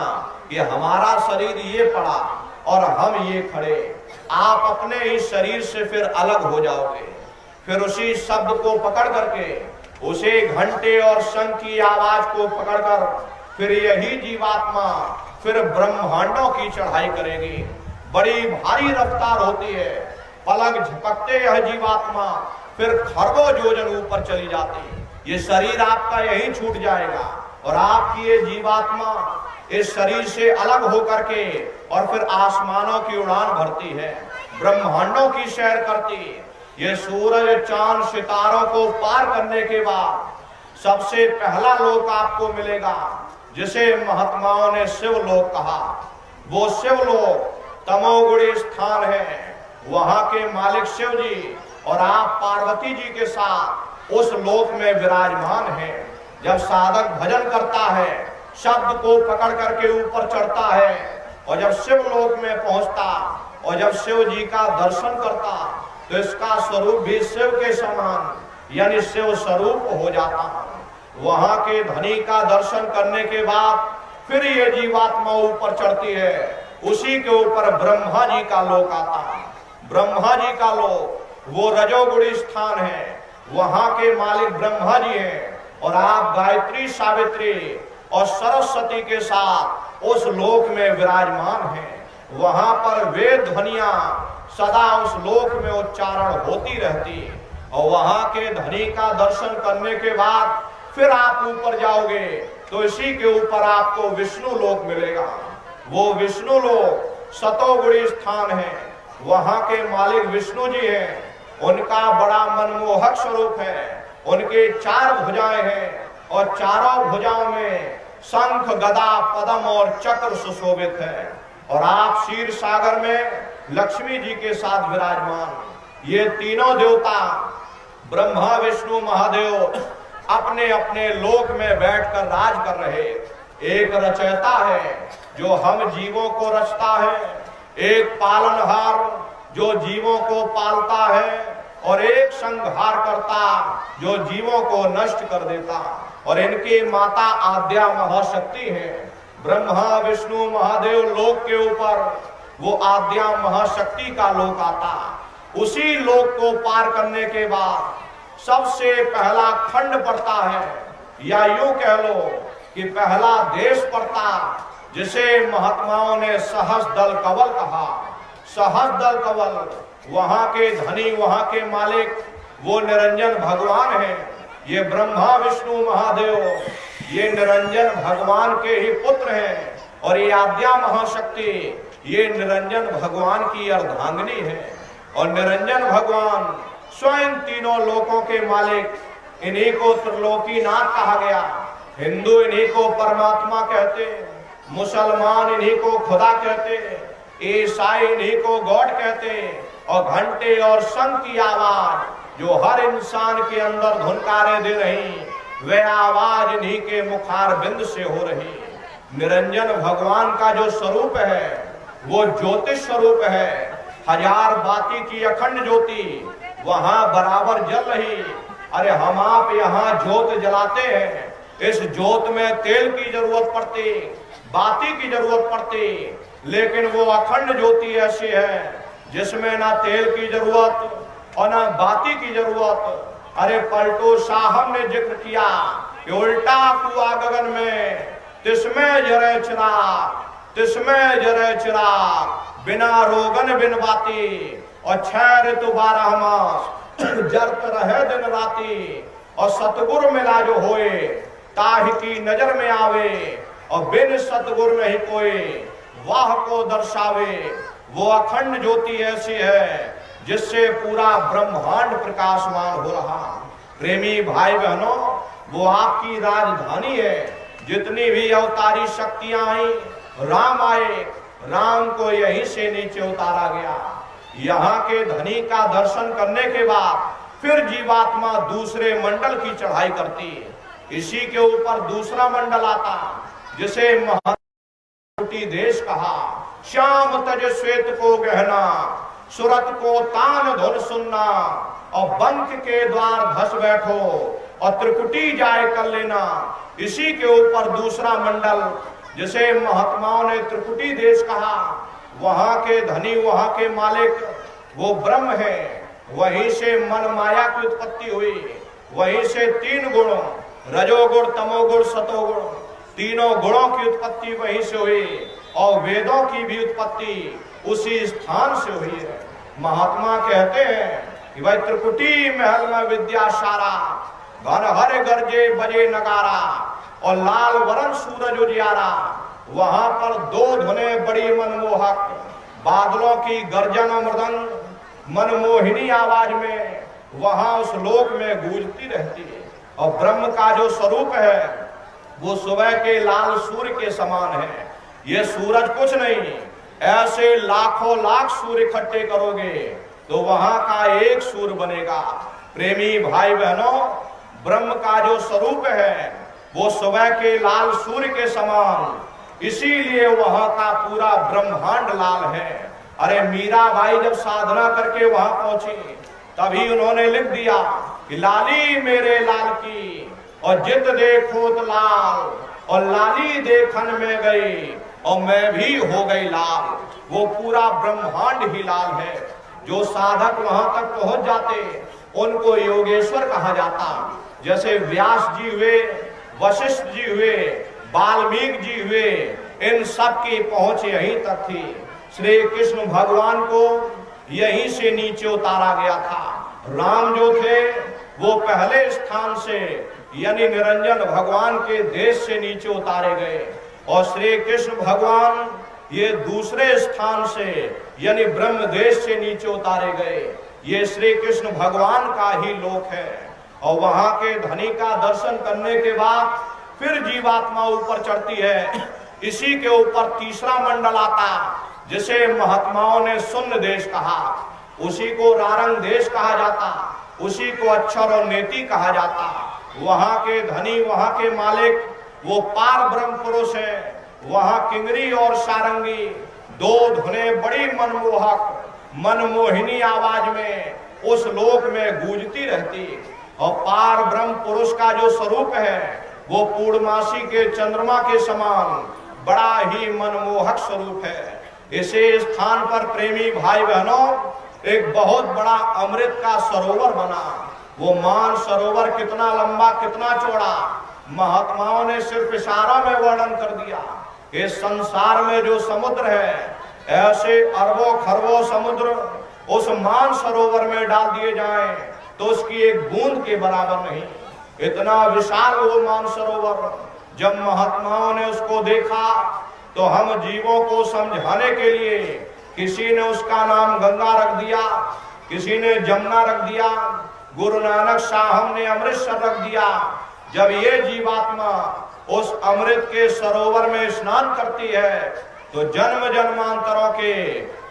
कि हमारा शरीर ये पड़ा और हम ये खड़े। आप अपने ही शरीर से फिर अलग हो जाओगे। फिर उसी शब्द को पकड़ करके, उसे घंटे और शंख की आवाज को पकड़कर फिर यही जीवात्मा फिर ब्रह्मांडों की चढ़ाई करेगी। बड़ी भारी रफ्तार होती है। पलक झपकते यह जीवात्मा फिर खरबों योजन ऊपर चली जाती। ये शरीर आपका यही छूट जाएगा और आपकी ये जीवात्मा इस शरीर से अलग होकर के और फिर आसमानों की उड़ान भरती है, ब्रह्मांडों की सैर करती। ये सूरज चांद सितारों को पार करने के बाद सबसे पहला लोक आपको मिलेगा, जिसे महात्माओं ने शिवलोक कहा। वो शिवलोक तमोगुणी स्थान है। वहां के मालिक शिव जी और आप पार्वती जी के साथ उस लोक में विराजमान हैं। जब साधक भजन करता है, शब्द को पकड़ करके ऊपर चढ़ता है और जब शिव लोक में पहुंचता और जब शिव जी का दर्शन करता तो इसका स्वरूप भी शिव के समान यानी शिव स्वरूप हो जाता है। वहां के धनी का दर्शन करने के बाद फिर ये जीवात्मा ऊपर चढ़ती है। उसी के ऊपर ब्रह्मा जी का लोक आता है। ब्रह्मा जी का लोक वो रजोगुणी स्थान है। वहां के मालिक ब्रह्मा जी हैं और आप गायत्री, सावित्री और सरस्वती के साथ उस लोक में विराजमान हैं। वहां पर वेद ध्वनियां सदा उस लोक में उच्चारण होती रहती। और वहां के धनी का दर्शन करने के बाद फिर आप ऊपर जाओगे तो इसी के ऊपर आपको विष्णु लोक मिलेगा। वो विष्णु लोक सतोगुणी स्थान है। वहां के मालिक विष्णु जी हैं। उनका बड़ा मनमोहक स्वरूप है। उनके 4 भुजाएं हैं और चारों भुजाओं में शंख, गदा, पद्म और चक्र सुशोभित है। और आप क्षीर सागर में लक्ष्मी जी के साथ विराजमान। ये तीनों देवता ब्रह्मा, विष्णु, महादेव अपने अपने लोक में बैठकर राज कर रहे। एक रचयिता है जो हम जीवों को रचता है, एक पालनहार जो जीवों को पालता है, और एक संहार करता जो जीवों को नष्ट कर देता। और इनकी माता आद्या महाशक्ति है। ब्रह्मा विष्णु महादेव लोक के ऊपर वो आद्या महाशक्ति का लोक आता। उसी लोक को पार करने के बाद सबसे पहला खंड पड़ता है, या यूं कह लो कि पहला देश पड़ता, जिसे महात्माओं ने सहस्रदल कवल कहा। सहस्रदल कवल, वहां के धनी, वहां के मालिक वो निरंजन भगवान है। ये ब्रह्मा विष्णु महादेव ये निरंजन भगवान के ही पुत्र हैं। और ये आद्या महाशक्ति ये निरंजन भगवान की अर्धांगिनी है। और निरंजन भगवान स्वयं तीनों लोकों के मालिक, इन्हीं को त्रिलोकीनाथ कहा गया। हिंदू इन्हीं को परमात्मा कहते, मुसलमान इन्हीं को खुदा कहते, ईसाई इन्हीं को गॉड कहते। और घंटे और शंख की आवाज जो हर इंसान के अंदर धुनकारे दे रही, वे आवाज इन्हीं के मुखार बिंद से हो रही। निरंजन भगवान का जो स्वरूप है वो ज्योतिष स्वरूप है। हजार बाती की अखंड ज्योति वहां बराबर जल रही। अरे हम आप यहाँ ज्योत जलाते हैं, इस ज्योत में तेल की जरूरत पड़ती, बाती की जरूरत पड़ती, लेकिन वो अखंड ज्योति ऐसी है जिसमें ना तेल की जरूरत और ना बाती की जरूरत। अरे पलटू साहब ने जिक्र किया कि उल्टा कुआ गगन में तिसमें जरे चिराग, तिसमें जरे चिराग, बिना रोगन बिन बाती, और 6 ऋतु 12 मास जरत रहे दिन राती। और सतगुरु मिला जो होए ताहि की नजर में आवे, और बिन सतगुरु नहीं कोई वाह को दर्शावे। वो अखंड ज्योति ऐसी है जिससे पूरा ब्रह्मांड प्रकाशमान हो रहा। प्रेमी भाई बहनों, वो आपकी राजधानी है। जितनी भी अवतारी शक्तियां आई, राम आए, राम को यहीं से नीचे उतारा गया। यहाँ के धनी का दर्शन करने के बाद फिर जीवात्मा दूसरे मंडल की चढ़ाई करती है। इसी के ऊपर दूसरा मंडल आता जिसे महाकोटि देश कहा। श्याम तज श्वेत को गहना, सुरत को तान धुन सुनना, और बंक के द्वार धस बैठो, और त्रिकुटी जाए कर लेना। इसी के ऊपर दूसरा मंडल जिसे महात्माओं ने त्रिकुटी देश कहा। वहां के धनी, वहां के मालिक वो ब्रह्म है। वहीं से मन माया की उत्पत्ति हुई। वहीं से 3 गुण, रजोगुण, तमोगुण, सतोगुण, तीनों गुणों की उत्पत्ति वहीं से हुई। और वेदों की भी उत्पत्ति उसी स्थान से हुई है। महात्मा कहते हैं कि भाई त्रिकुटी महल में विद्या सारा, घन हर गरजे बजे नगारा, और लाल वरण सूरज उजियारा। वहां पर 2 धुने बड़ी मनमोहक, बादलों की गर्जन मृदंग मनमोहिनी आवाज में वहां उस लोक में गूंजती रहती है। और ब्रह्म का जो स्वरूप है वो सुबह के लाल सूर्य के समान है। ये सूरज कुछ नहीं, ऐसे लाखों लाख सूर्य इकट्ठे करोगे तो वहां का एक सूर्य बनेगा। प्रेमी भाई बहनों, ब्रह्म का जो स्वरूप है वो सुबह के लाल सूर्य के समान, इसीलिए वहां का पूरा ब्रह्मांड लाल है। अरे मीराबाई जब साधना करके वहां पहुंची तभी उन्होंने लिख दिया कि लाली मेरे लाल की, और जित देखो तो लाल, और लाली देखन में गई, और मैं भी हो गई लाल। वो पूरा ब्रह्मांड ही लाल है। जो साधक वहां तक पहुंच जाते उनको योगेश्वर कहा जाता। जैसे व्यास जी हुए, वशिष्ठ जी हुए, वाल्मीकि जी हुए, इन सब की पहुंच यहीं तक थी। श्री कृष्ण भगवान को यहीं से नीचे उतारा गया था। राम जो थे वो पहले स्थान से यानी निरंजन भगवान के देश से नीचे उतारे गए, और श्री कृष्ण भगवान ये दूसरे स्थान से यानी ब्रह्म देश से नीचे उतारे गए। ये श्री कृष्ण भगवान का ही लोक है। और वहां के धनी का दर्शन करने के बाद फिर जीवात्मा ऊपर चढ़ती है। इसी के ऊपर तीसरा मंडल आता जिसे महात्माओं ने शून्य देश कहा। उसी को रारंग देश कहा जाता, उसी को अक्षर और नेति कहा जाता। वहां के धनी, वहां के मालिक वो पार ब्रह्म पुरुष है। वहां किंगरी और सारंगी 2 धुने बड़ी मनमोहक मनमोहिनी आवाज में उस लोक में गूंजती रहती। और पार ब्रह्म पुरुष का जो स्वरूप है वो पूर्णमासी के चंद्रमा के समान बड़ा ही मनमोहक स्वरूप है। इसी स्थान पर प्रेमी भाई बहनों एक बहुत बड़ा अमृत का सरोवर बना। वो मान सरोवर कितना लंबा कितना चौड़ा महात्माओं ने सिर्फ इशारा में वर्णन कर दिया। इस संसार में जो समुद्र है ऐसे अरबों खरबों समुद्र उस मान सरोवर में डाल दिए जाएं तो उसकी एक बूंद के बराबर नहीं। इतना विशाल वो मान सरोवर। जब महात्माओं ने उसको देखा तो हम जीवों को समझाने के लिए किसी ने उसका नाम गंगा रख दिया, किसी ने जमुना रख दिया, गुरु नानक साहब ने अमृतसर रख दिया। जब ये जीवात्मा उस अमृत के सरोवर में स्नान करती है तो जन्म जन्मांतरों के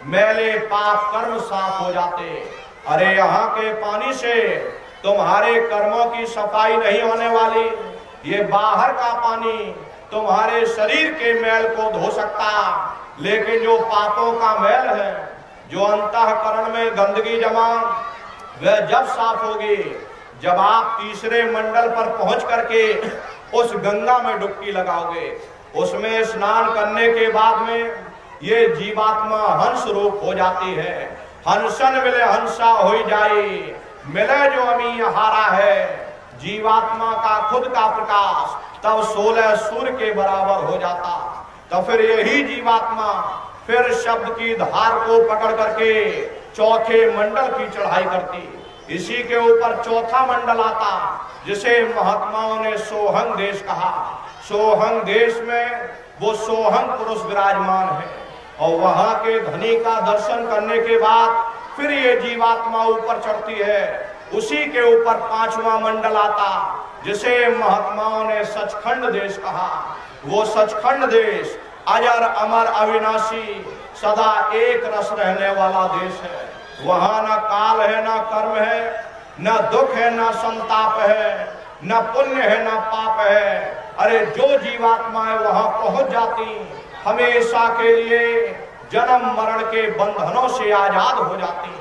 मैले पाप कर्म साफ हो जाते। अरे यहाँ के पानी से तुम्हारे कर्मों की सफाई नहीं होने वाली, ये बाहर का पानी तुम्हारे शरीर के मैल को धो सकता, लेकिन जो पापों का मैल है, जो अंतःकरण में गंदगी जमा, वह जब साफ होगी जब आप तीसरे मंडल पर पहुंच करके उस गंगा में डुबकी लगाओगे। उसमें स्नान करने के बाद में ये जीवात्मा हंस रूप हो जाती है। हंसन मिले हंसा हो जाए, मिले जो अमी हारा है। जीवात्मा का खुद का प्रकाश तब 16 सूर्य के बराबर हो जाता। तो फिर यही जीवात्मा फिर शब्द की धार को पकड़ करके चौथे मंडल की चढ़ाई करती। इसी के ऊपर चौथा मंडल आता जिसे महात्माओं ने सोहंग देश कहा। सोहंग देश में वो सोहंग पुरुष विराजमान है और वहां के धनी का दर्शन करने के बाद फिर ये जीवात्मा ऊपर चढ़ती है। उसी के ऊपर पांचवा मंडल आता जिसे महात्माओं ने सचखंड देश कहा। वो सचखंड देश अजर अमर अविनाशी सदा एक रस रहने वाला देश है। वहां न काल है न कर्म है, न दुख है न संताप है, न पुण्य है न पाप है। अरे जो जीवात्माएं वहां पहुंच जाती हमेशा के लिए जन्म मरण के बंधनों से आजाद हो जाती।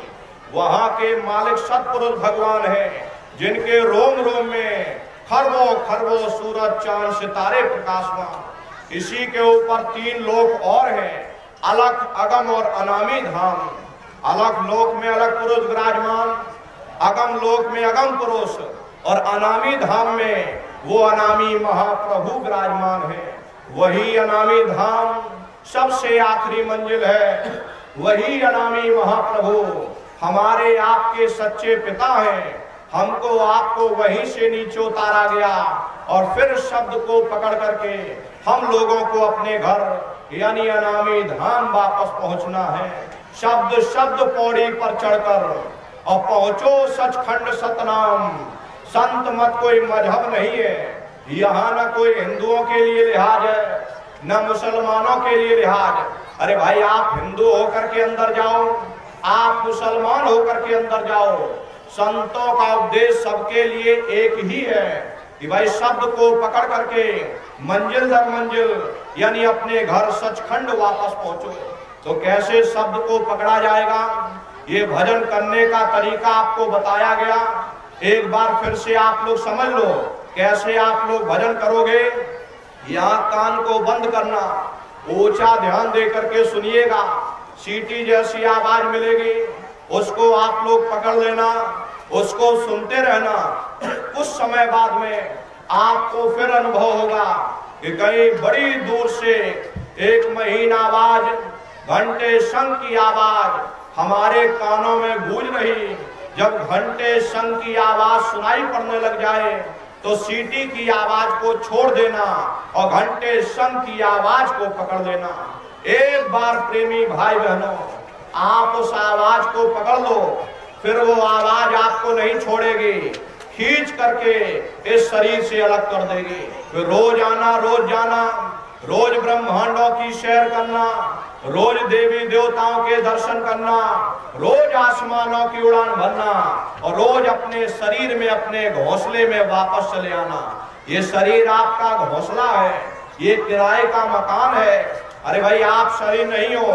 वहां के मालिक सतपुरुष भगवान है जिनके रोम रोम में खरबों खरबों सूरज चांद सितारे प्रकाशमान। इसी के ऊपर 3 लोक और हैं, अलख अगम और अनामी धाम। अलख लोक में अलग पुरुष विराजमान, अगम लोक में अगम पुरुष और अनामी धाम में वो अनामी महाप्रभु विराजमान है। वही अनामी धाम सबसे आखिरी मंजिल है। वही अनामी महाप्रभु हमारे आपके सच्चे पिता हैं। हमको आपको वहीं से नीचे उतारा गया और फिर शब्द को पकड़ करके हम लोगों को अपने घर यानी अनामी धाम वापस पहुंचना है। शब्द शब्द पौड़ी पर चढ़कर और पहुंचो सचखंड सतनाम। संत मत कोई मजहब नहीं है, यहाँ न कोई हिंदुओं के लिए लिहाज है न मुसलमानों के लिए लिहाज। अरे भाई आप हिंदू होकर के अंदर जाओ, आप मुसलमान होकर के अंदर जाओ। संतों का उद्देश्य सबके लिए एक ही है कि भाई शब्द को पकड़ करके मंजिल दर मंजिल यानी अपने घर सचखंड वापस पहुंचो। तो कैसे शब्द को पकड़ा जाएगा, ये भजन करने का तरीका आपको बताया गया। एक बार फिर से आप लोग समझ लो कैसे आप लोग भजन करोगे। यहाँ कान को बंद करना, ऊंचा ध्यान दे करके सुनिएगा। सीटी जैसी आवाज मिलेगी, उसको आप लोग पकड़ लेना, उसको सुनते रहना। कुछ समय बाद में आपको फिर अनुभव होगा कि कहीं बड़ी दूर से एक महीन आवाज, घंटे शंख की आवाज हमारे कानों में गूंज रही। जब घंटे शंख की आवाज सुनाई पड़ने लग जाए तो सीटी की आवाज को छोड़ देना और घंटे शंख की आवाज को पकड़ लेना। एक बार प्रेमी भाई बहनों आप उस आवाज को पकड़ लो, फिर वो आवाज आपको नहीं छोड़ेगी, खींच करके इस शरीर से अलग कर देगी। फिर रोज आना, रोज जाना, रोज ब्रह्मांडों की सैर करना, रोज देवी देवताओं के दर्शन करना, रोज आसमानों की उड़ान भरना और रोज अपने शरीर में अपने घोंसले में वापस चले आना। ये शरीर आपका घोंसला है, ये किराए का मकान है। अरे भाई आप शरीर नहीं हो,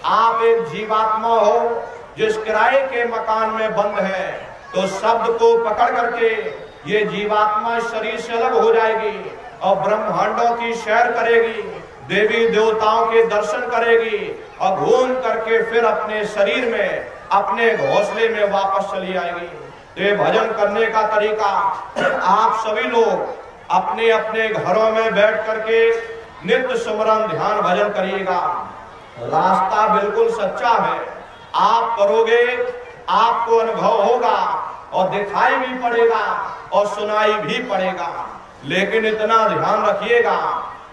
आप एक जीवात्मा हो। जिस किराए के मकान में बंद है, तो शब्द को पकड़ करके ये जीवात्मा शरीर से अलग हो जाएगी और ब्रह्मांडों की सैर करेगी, देवी देवताओं के दर्शन करेगी और घूम करके फिर अपने शरीर में, अपने घोंसले में वापस चली आएगी। ये भजन करने का तरीका, आप सभी लोग अपने अपने घरों में बैठ करके नित्य सुमरन ध्यान भजन करिएगा। रास्ता बिल्कुल सच्चा है, आप करोगे आपको अनुभव होगा और दिखाई भी पड़ेगा और सुनाई भी पड़ेगा। लेकिन इतना ध्यान रखिएगा,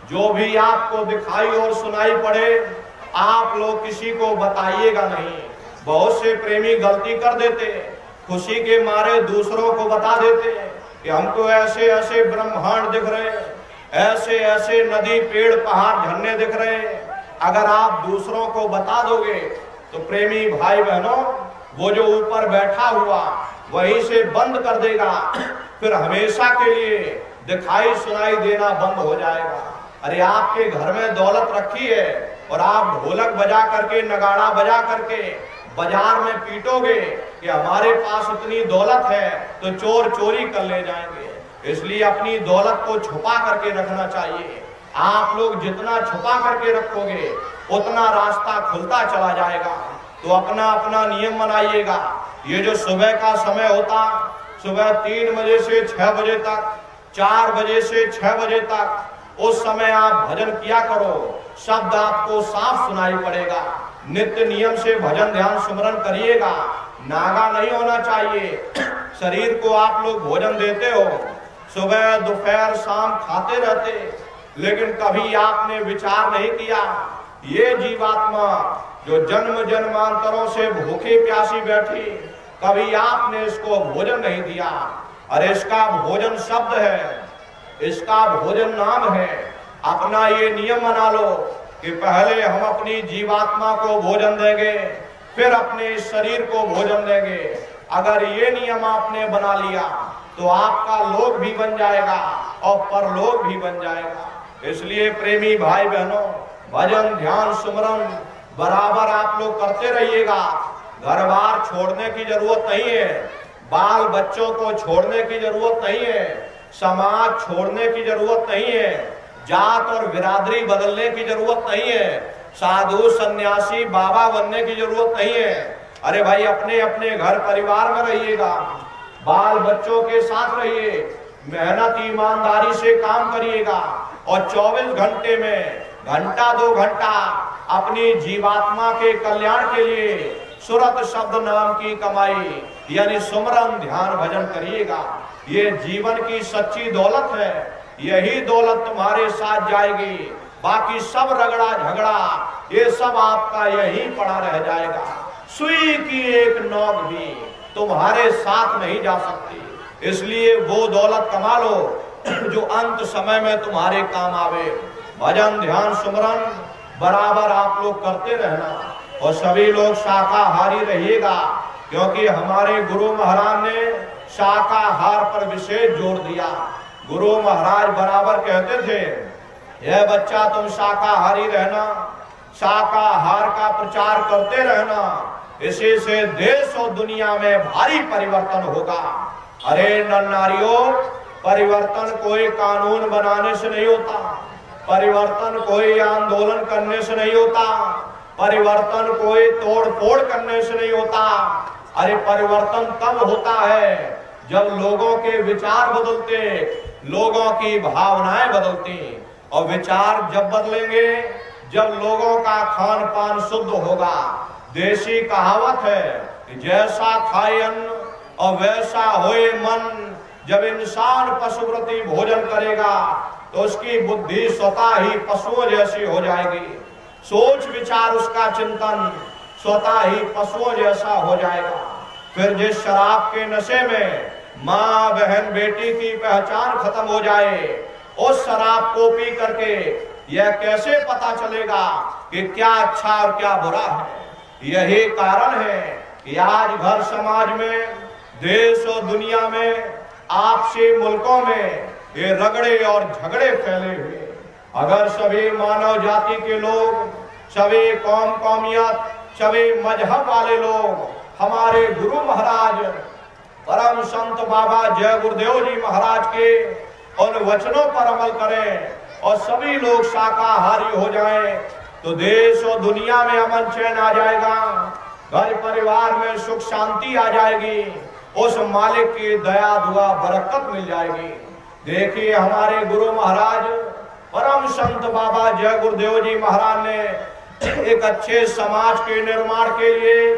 जो भी आपको दिखाई और सुनाई पड़े, आप लोग किसी को बताइएगा नहीं। बहुत से प्रेमी गलती कर देते, खुशी के मारे दूसरों को बता देते कि हमको ऐसे ऐसे ब्रह्मांड दिख रहे, ऐसे ऐसे नदी पेड़ पहाड़ झरने दिख रहे। अगर आप दूसरों को बता दोगे तो प्रेमी भाई बहनों, वो जो ऊपर बैठा हुआ वहीं से बंद कर देगा, फिर हमेशा के लिए दिखाई सुनाई देना बंद हो जाएगा। अरे आपके घर में दौलत रखी है और आप ढोलक बजा करके, नगाड़ा बजा करके बाजार में पीटोगे कि हमारे पास इतनी दौलत है, तो चोर चोरी कर ले जाएंगे। इसलिए अपनी दौलत को छुपा करके रखना चाहिए। आप लोग जितना छुपा करके रखोगे उतना रास्ता खुलता चला जाएगा। तो अपना अपना नियम बनाइएगा। ये जो सुबह का समय होता, सुबह 3 बजे से 6 बजे तक, 4 बजे से 6 बजे तक, उस समय आप भजन किया करो, शब्द आपको साफ सुनाई पड़ेगा। नित्य नियम से भजन ध्यान सुमरन करिएगा। नागा नहीं होना चाहिए। शरीर को आप लोग भोजन देते हो, सुबह दोपहर शाम खाते रहते, लेकिन कभी आपने विचार नहीं किया ये जीवात्मा जो जन्म जन्मांतरों से भूखी प्यासी बैठी, कभी आपने इसको भोजन नहीं दिया। अरे इसका भोजन शब्द है, इसका भोजन नाम है। अपना ये नियम बना लो कि पहले हम अपनी जीवात्मा को भोजन देंगे, फिर अपने शरीर को भोजन देंगे। अगर ये नियम आपने बना लिया तो आपका लोक भी बन जाएगा और परलोक भी बन जाएगा। इसलिए प्रेमी भाई बहनों, भजन ध्यान सुमरन बराबर आप लोग करते रहिएगा। घर बार छोड़ने की जरूरत नहीं है, बाल बच्चों को छोड़ने की जरूरत नहीं है, समाज छोड़ने की जरूरत नहीं है, जात और बिरादरी बदलने की जरूरत नहीं है, साधु सन्यासी बाबा बनने की जरूरत नहीं है। अरे भाई, अपने अपने घर परिवार में रहिएगा, बाल बच्चों के साथ रहिए, मेहनत ईमानदारी से काम करिएगा और 24 घंटे में घंटा 2 घंटा अपनी जीवात्मा के कल्याण के लिए सुरत शब्द नाम की कमाई यानी सुमरन ध्यान भजन करिएगा। ये जीवन की सच्ची दौलत है, यही दौलत तुम्हारे साथ जाएगी। बाकी सब रगड़ा झगड़ा ये सब आपका यही पड़ा रह जाएगा। सुई की एक नोक भी तुम्हारे साथ नहीं जा सकती। इसलिए वो दौलत कमा लो जो अंत समय में तुम्हारे काम आवे। भजन ध्यान सुमरन बराबर आप लोग करते रहना और सभी लोग शाकाहारी रहिएगा, क्योंकि हमारे गुरु महाराज ने शाकाहार पर विशेष जोर दिया। गुरु महाराज बराबर कहते थे, यह बच्चा तुम शाकाहारी रहना, शाकाहार का प्रचार करते रहना, इसी से देश और दुनिया में भारी परिवर्तन होगा। अरे नारियों, परिवर्तन कोई कानून बनाने से नहीं होता, परिवर्तन कोई आंदोलन करने से नहीं होता, परिवर्तन कोई तोड़ फोड़ करने से नहीं होता। अरे परिवर्तन तब होता है जब लोगों के विचार बदलते, लोगों की भावनाएं बदलती। और विचार जब बदलेंगे जब लोगों का खान पान शुद्ध होगा। देसी कहावत है कि जैसा खाए अन्न और वैसा होए मन। जब इंसान पशुप्रति भोजन करेगा तो उसकी बुद्धि स्वतः ही पशुओं जैसी हो जाएगी, सोच विचार उसका चिंतन स्वतः ही पशुओं जैसा हो जाएगा। फिर जिस शराब के नशे में माँ बहन बेटी की पहचान खत्म हो जाए, उस शराब को पी करके यह कैसे पता चलेगा कि क्या अच्छा और क्या बुरा है। यही कारण है कि आज घर समाज में, देश और दुनिया में, आपसी मुल्कों में ये रगड़े और झगड़े फैले हुए। अगर सभी मानव जाति के लोग, सभी कौम कौमियत, सभी मजहब वाले लोग हमारे गुरु महाराज परम संत बाबा जय गुरुदेव जी महाराज के उन वचनों पर अमल करें और सभी लोग शाकाहारी हो जाएं, तो देश और दुनिया में अमन चैन आ जाएगा, घर परिवार में सुख शांति आ जाएगी, उस मालिक की दया दुआ बरकत मिल जाएगी। देखिए हमारे गुरु महाराज परम संत बाबा जय गुरुदेव जी महाराज ने एक अच्छे समाज के निर्माण के लिए,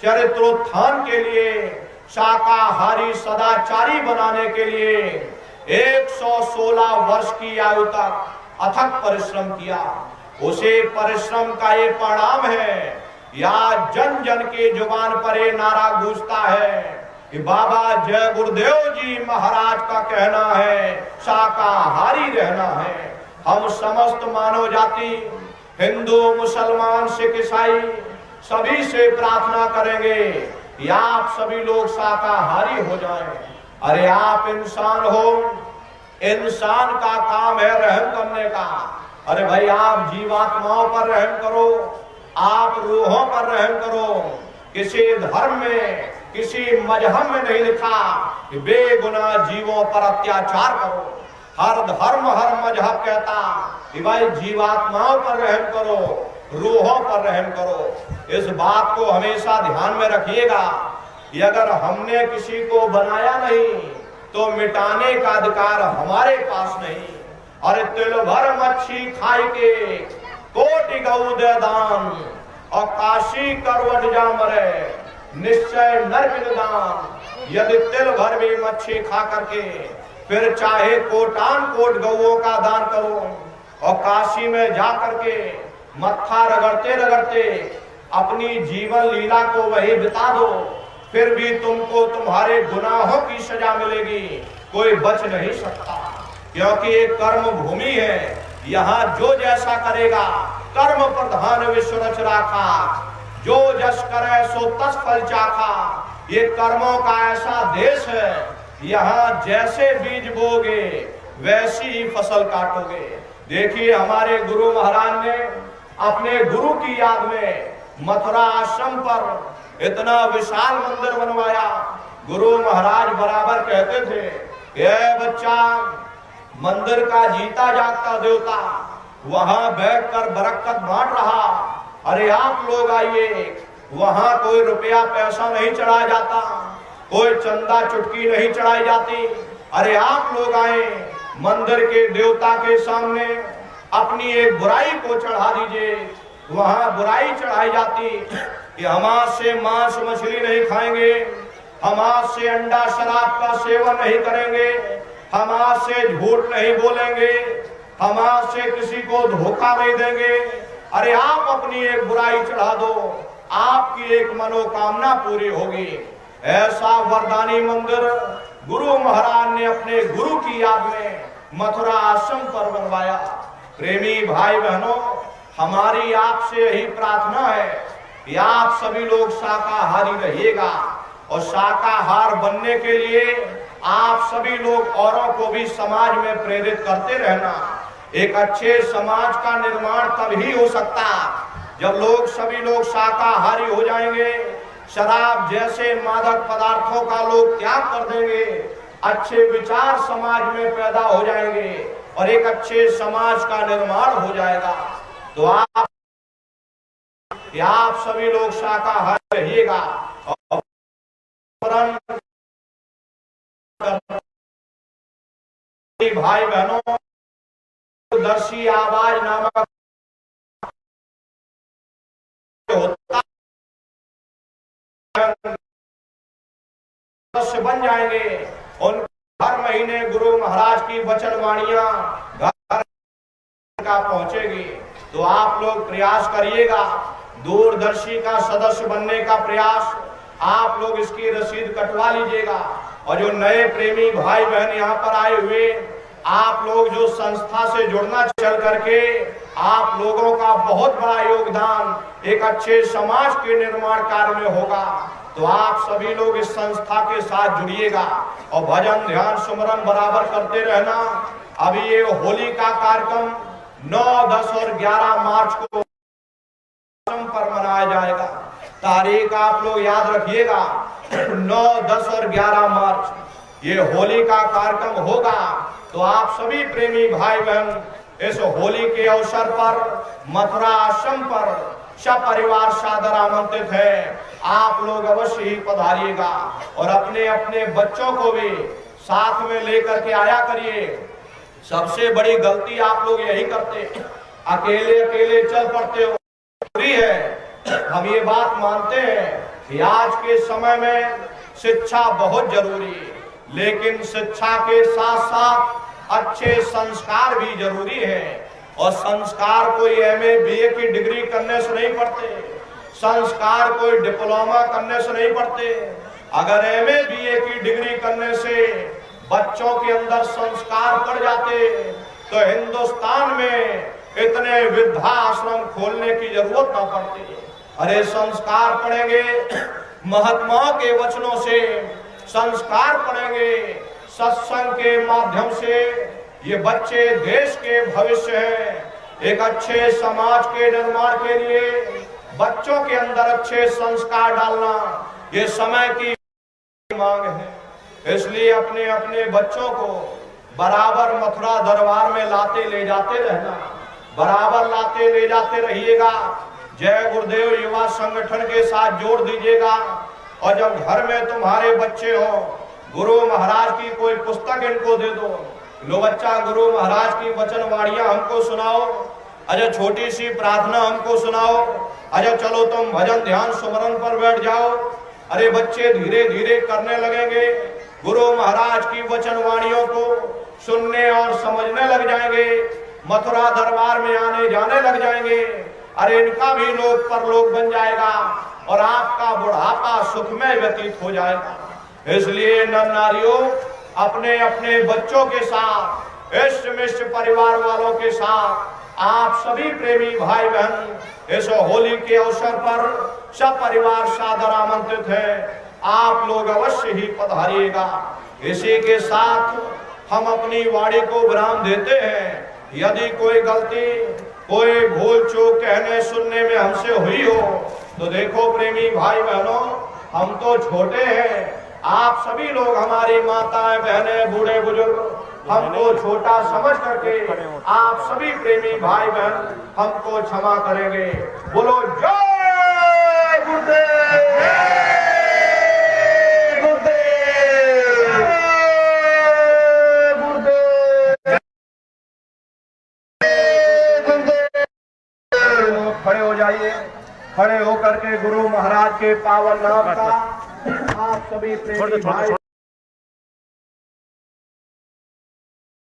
चरित्रोत्थान के लिए, शाकाहारी सदाचारी बनाने के लिए 116 वर्ष की आयु तक अथक परिश्रम किया। उसे परिश्रम का ये परिणाम है, या जन जन के जुबान पर ये नारा गूंजता है कि बाबा जय गुरुदेव जी महाराज का कहना है शाकाहारी रहना है। हम समस्त मानव जाति, हिंदू, मुसलमान, सिख, ईसाई सभी से प्रार्थना करेंगे कि आप सभी लोग शाकाहारी हो जाएं। अरे आप इंसान हो, इंसान का काम है रहम करने का। अरे भाई आप जीवात्माओं पर रहम करो, आप रूहों पर रहम करो। किसी धर्म में, किसी मजहब में नहीं लिखा कि बेगुनाह जीवों पर अत्याचार करो। हर धर्म, हर मजहब कहता कि भाई जीवात्माओं पर रहम करो, रूहों पर रहम करो। इस बात को हमेशा ध्यान में रखिएगा कि अगर हमने किसी को बनाया नहीं तो मिटाने का अधिकार हमारे पास नहीं। अरे तिल भर मच्छी खाई के कोटि गऊ दे दान, और काशी करवट जा मरे निश्चय नरक दान। यदि तिल भर भी मच्छी खा करके फिर चाहे कोटान कोट गऊओं का दान करो, और काशी में जा करके मत्था रगड़ते रगड़ते अपनी जीवन लीला को वही बिता दो, फिर भी तुमको तुम्हारे गुनाहों की सजा मिलेगी, कोई बच नहीं सकता। क्योंकि ये कर्म भूमि है, यहाँ जो जैसा करेगा कर्म प्रधान विश्व रच राखा, जो जस करे सो तस फल चाखा। ये कर्मों का ऐसा देश है, यहाँ जैसे बीज बोगे वैसी ही फसल काटोगे। देखिए हमारे गुरु महाराज ने अपने गुरु की याद में मथुरा आश्रम पर इतना विशाल मंदिर बनवाया। गुरु महाराज बराबर कहते थे ये बच्चा मंदिर का जीता जागता देवता वहां बैठकर बरकत बांट रहा। अरे आप लोग आइए, वहां कोई रुपया पैसा नहीं चढ़ाया जाता, कोई चंदा चुटकी नहीं चढ़ाई जाती। अरे आप लोग आए, मंदिर के देवता के सामने अपनी एक बुराई को चढ़ा दीजिए। वहां बुराई चढ़ाई जाती कि हम आज से मांस मछली नहीं खाएंगे, हम आज से अंडा शराब का सेवन नहीं करेंगे, हम आज से झूठ नहीं बोलेंगे, हम आज से किसी को धोखा नहीं देंगे। अरे आप अपनी एक बुराई चढ़ा दो, आपकी एक मनोकामना पूरी होगी। ऐसा वरदानी मंदिर गुरु महाराज ने अपने गुरु की याद में मथुरा आश्रम पर बनवाया। प्रेमी भाई बहनों, हमारी आपसे यही प्रार्थना है कि आप सभी लोग शाकाहारी रहिएगा, और शाकाहार बनने के लिए आप सभी लोग औरों को भी समाज में प्रेरित करते रहना। एक अच्छे समाज का निर्माण तभी हो सकता जब लोग सभी लोग शाकाहारी हो जाएंगे, शराब जैसे मादक पदार्थों का लोग त्याग कर देंगे, अच्छे विचार समाज में पैदा हो जाएंगे और एक अच्छे समाज का निर्माण हो जाएगा। तो आप सभी लोग शाकाहारी रहिएगा और भाई बहनों, दर्शी आवाज नामक होता बन जाएंगे। उन हर महीने गुरु महाराज की वचनवाणियां घर का पहुंचेगी। तो आप लोग प्रयास करिएगा, दूरदर्शी का सदस्य बनने का प्रयास, आप लोग इसकी रसीद कटवा लीजिएगा। और जो नए प्रेमी भाई बहन यहाँ पर आए हुए, आप लोग जो संस्था से जुड़ना चल करके आप लोगों का बहुत बड़ा योगदान एक अच्छे समाज के निर्माण कार्य में होगा। तो आप सभी लोग इस संस्था के साथ जुड़िएगा और भजन ध्यान सुमरन बराबर करते रहना। अभी ये होली का कार्यक्रम 9, 10 और 11 मार्च को पर मनाया जाएगा। तारीख आप लोग याद रखिएगा, 9, 10 और 11 मार्च ये होली का कार्यक्रम होगा। तो आप सभी प्रेमी भाई बहन इस होली के अवसर पर मथुरा आश्रम पर सब परिवार सादर आमंत्रित है। आप लोग अवश्य ही पधारिएगा और अपने अपने बच्चों को भी साथ में लेकर के आया करिए। सबसे बड़ी गलती आप लोग यही करते, अकेले अकेले चल पड़ते हो। जरूरी है, हम ये बात मानते हैं कि आज के समय में शिक्षा बहुत जरूरी है, लेकिन शिक्षा के साथ साथ अच्छे संस्कार भी जरूरी है। और संस्कार कोई एमए बीए की डिग्री करने से नहीं पढ़ते, संस्कार कोई डिप्लोमा करने से नहीं पढ़ते। अगर एमए बीए की डिग्री करने से बच्चों के अंदर संस्कार पड़ जाते तो हिंदुस्तान में इतने वृद्धाश्रम खोलने की जरूरत ना पड़ती। अरे संस्कार पढ़ेंगे, महात्माओं के वचनों से संस्कार पढ़ेंगे, सत्संग के माध्यम से। ये बच्चे देश के भविष्य हैं। एक अच्छे समाज के निर्माण के लिए बच्चों के अंदर अच्छे संस्कार डालना ये समय की मांग है। इसलिए अपने अपने बच्चों को बराबर मथुरा दरबार में लाते ले जाते रहना, बराबर लाते ले जाते रहिएगा। जय गुरुदेव युवा संगठन के साथ जोड़ दीजिएगा। और जब घर में तुम्हारे बच्चे हो, गुरु महाराज की कोई पुस्तक इनको दे दो। लो बच्चा, गुरु महाराज की वचनवाणियां हमको सुनाओ, अच्छा छोटी सी प्रार्थना हमको सुनाओ, अच्छा चलो तुम भजन ध्यान सुमरन पर बैठ जाओ। अरे बच्चे धीरे धीरे करने लगेंगे, गुरु महाराज की वचनवाणियों को सुनने और समझने लग जाएंगे, मथुरा दरबार में आने जाने लग जाएंगे। अरे इनका भी लोक परलोक बन जाएगा और आपका बुढ़ापा सुखमय व्यतीत हो जाएगा। इसलिए नर नारियों, अपने अपने बच्चों के साथ, इष्ट मिष्ट परिवार वालों के साथ आप सभी प्रेमी भाई बहन इस होली के अवसर पर सब परिवार सादर आमंत्रित है। आप लोग अवश्य ही पधारिएगा। इसी के साथ हम अपनी वाणी को विराम देते हैं। यदि कोई गलती, कोई भूल चूक कहने सुनने में हमसे हुई हो तो देखो प्रेमी भाई बहनों, हम तो छोटे हैं, आप सभी लोग हमारी माताएं बहनें बूढ़े बुजुर्ग हमको छोटा समझ करके आप सभी प्रेमी भाई बहन हमको क्षमा करेंगे। बोलो जय गुरुदेव, खड़े हो जाइए। खड़े होकर के गुरु महाराज के पावन नाम का आप सभी प्रेमी भाई